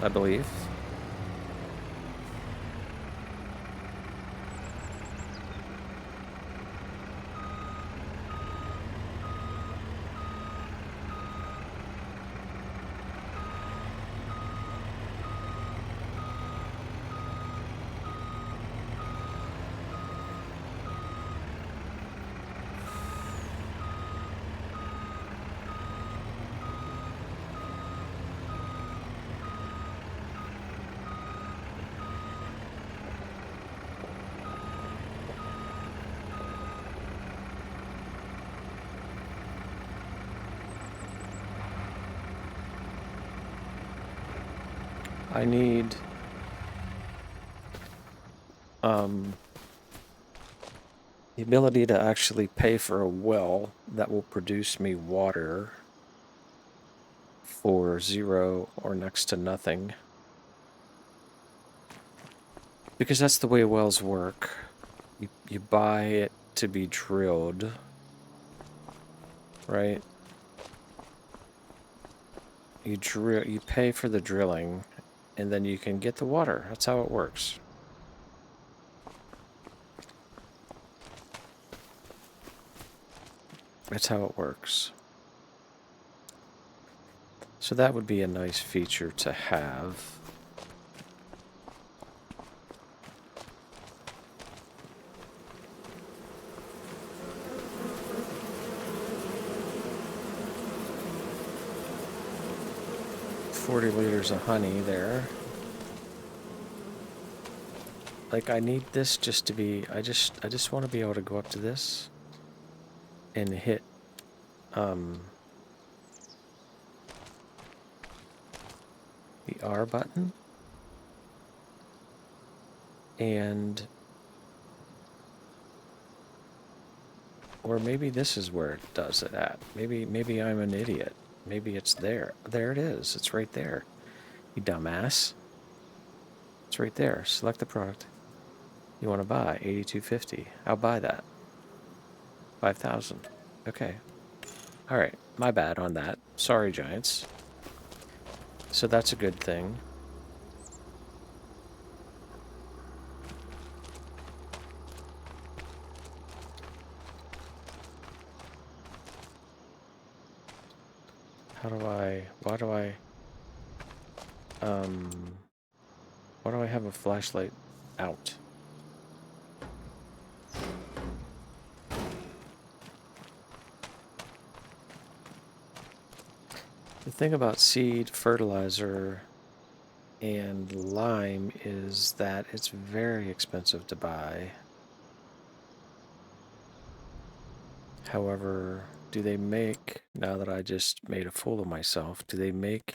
I believe. I need the ability to actually pay for a well that will produce me water for 0 or next to nothing. Because that's the way wells work. You buy it to be drilled, right? You pay for the drilling, and then you can get the water. That's how it works. That's how it works. So that would be a nice feature to have. $40 of honey there. Like, I need this just to be, I just want to be able to go up to this and hit the R button, and or maybe this is where it does it at. Maybe I'm an idiot. Maybe it's there. There it is. It's right there. You dumbass. It's right there. Select the product you want to buy. $82.50. I'll buy that. 5,000. Okay. All right. My bad on that. Sorry, Giants. So that's a good thing. Why do I have a flashlight out? The thing about seed fertilizer and lime is that it's very expensive to buy. However, do they make, now that I just made a fool of myself, do they make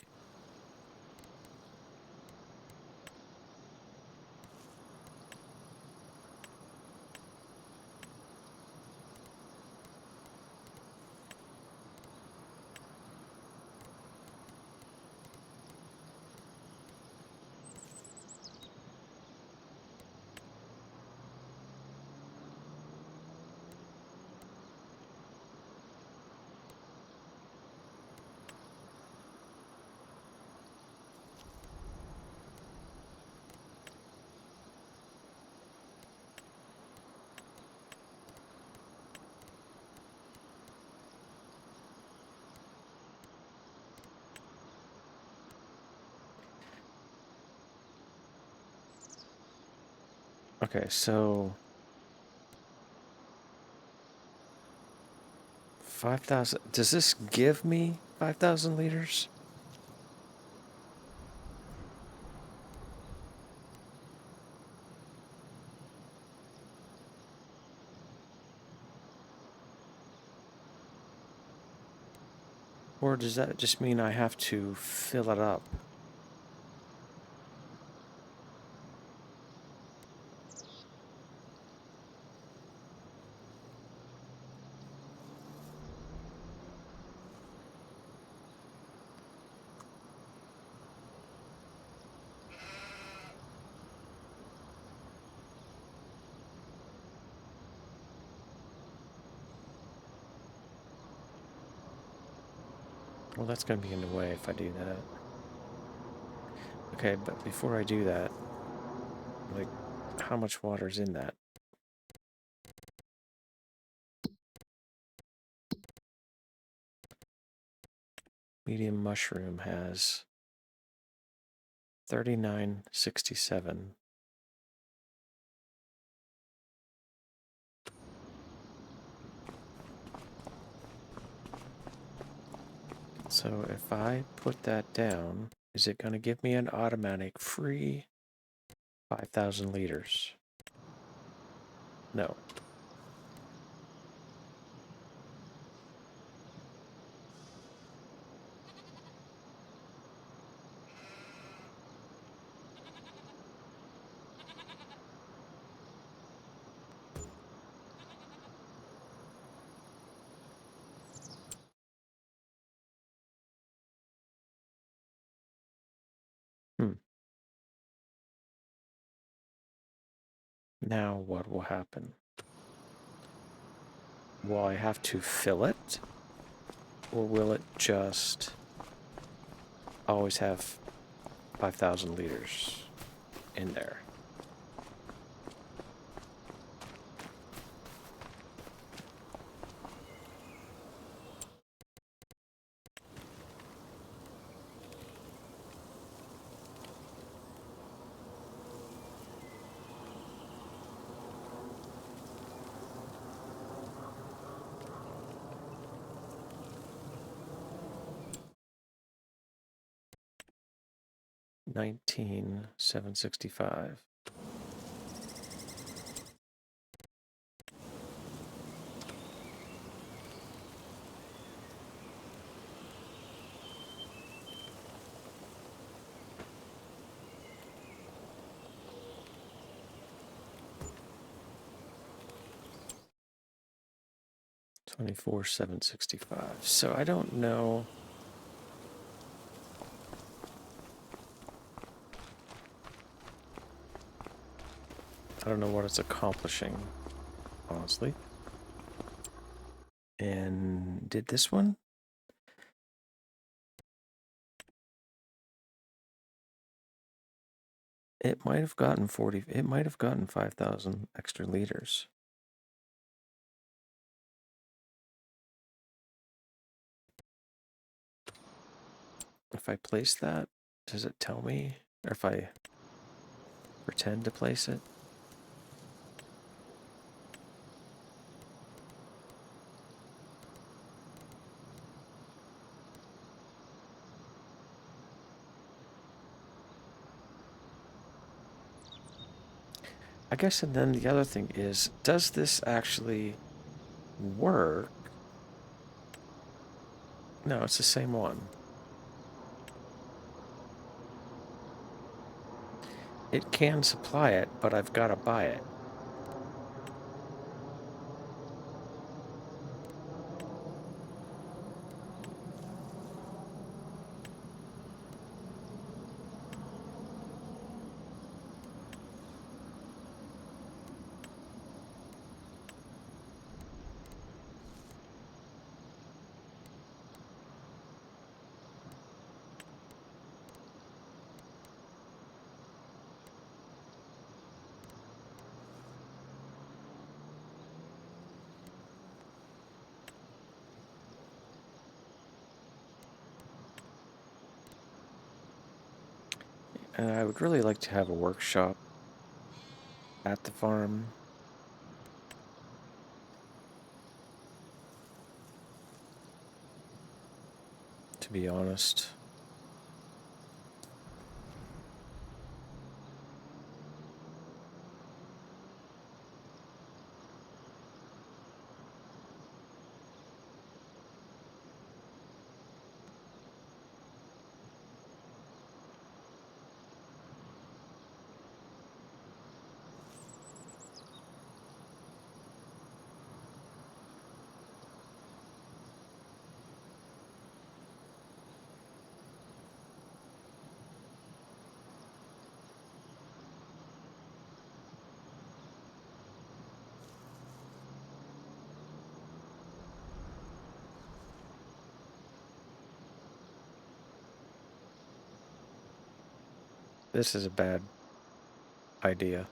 okay, so 5,000, does this give me 5,000 liters? Or does that just mean I have to fill it up? Well, that's going to be in the way if I do that. Okay, but before I do that, like, how much water's in that? Medium mushroom has 3967. So if I put that down, is it going to give me an automatic free 5,000 liters? No. Hmm. Now what will happen? Will I have to fill it? Or will it just always have 5,000 liters in there? $19,765. $24,765. So I don't know. I don't know what it's accomplishing, honestly. And did this one? It might have gotten 40, it might have gotten 5,000 extra liters. If I place that, does it tell me? Or if I pretend to place it? I guess, and then the other thing is, does this actually work? No, it's the same one. It can supply it, but I've got to buy it. And I would really like to have a workshop at the farm. To be honest. This is a bad idea.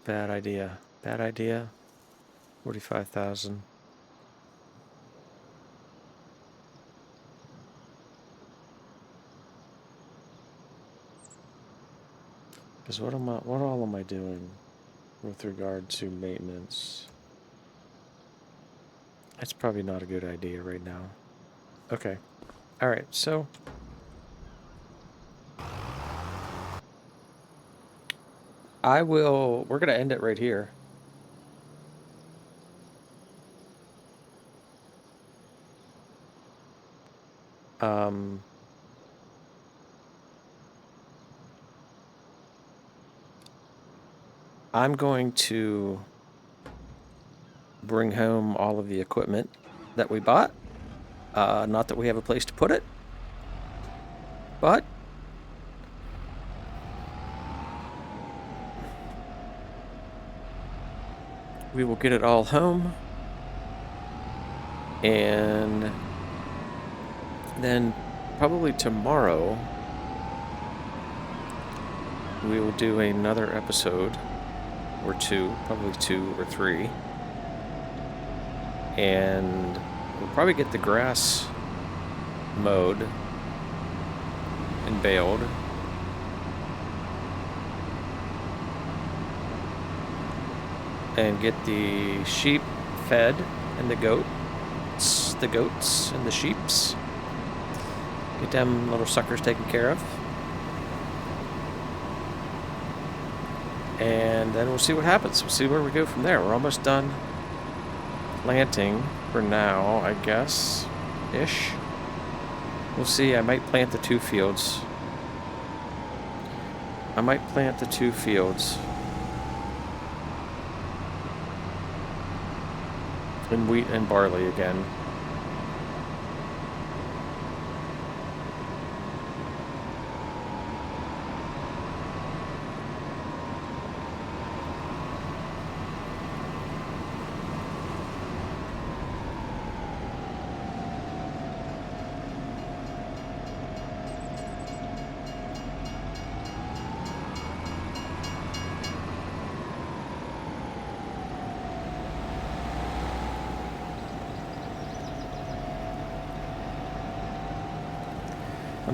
Bad idea. Bad idea. 45,000. Because what all am I doing with regard to maintenance? That's probably not a good idea right now. Okay. All right. So we're going to end it right here. I'm going to bring home all of the equipment that we bought. Not that we have a place to put it, but we will get it all home. And then probably tomorrow we will do another episode or two, probably 2 or 3. And we'll probably get the grass mowed and baled. And get the sheep fed and the goats and the sheeps. Get them little suckers taken care of. And then we'll see what happens. We'll see where we go from there. We're almost done planting for now, I guess. Ish. We'll see. I might plant the 2 fields. And wheat and barley again.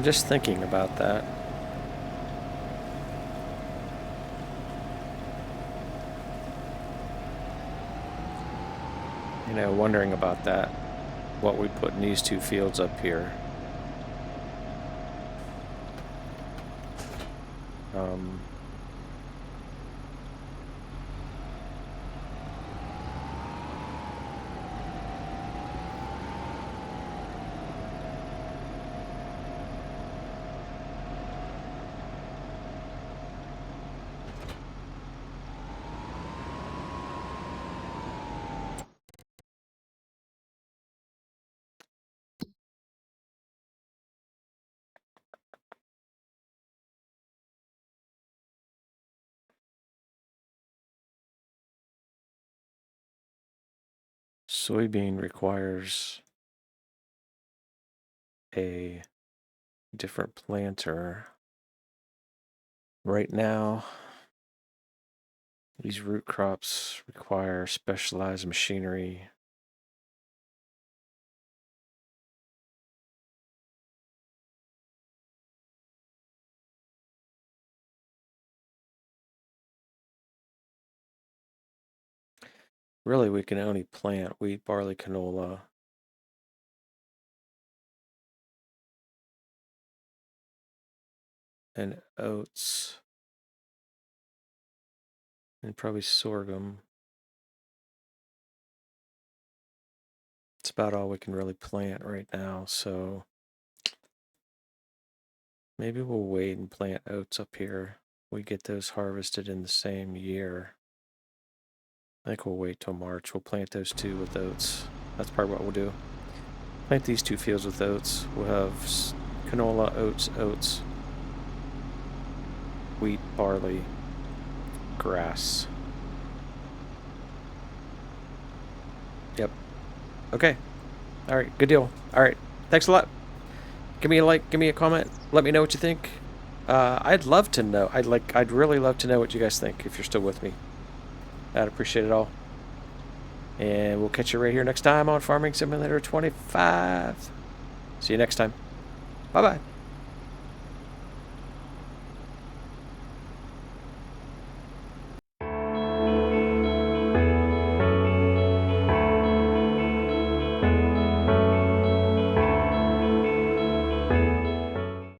I'm just thinking about that. You know, wondering about that. What we put in these 2 fields up here. Soybean requires a different planter. Right now, these root crops require specialized machinery. Really, we can only plant wheat, barley, canola, and oats, and probably sorghum. It's about all we can really plant right now, so maybe we'll wait and plant oats up here. We get those harvested in the same year. I think we'll wait till March. We'll plant those 2 with oats. That's probably what we'll do. Plant these 2 fields with oats. We'll have canola, oats, wheat, barley, grass. Yep. Okay. All right. Good deal. All right. Thanks a lot. Give me a like. Give me a comment. Let me know what you think. I'd love to know. I'd really love to know what you guys think if you're still with me. I'd appreciate it all. And we'll catch you right here next time on Farming Simulator 25. See you next time. Bye-bye.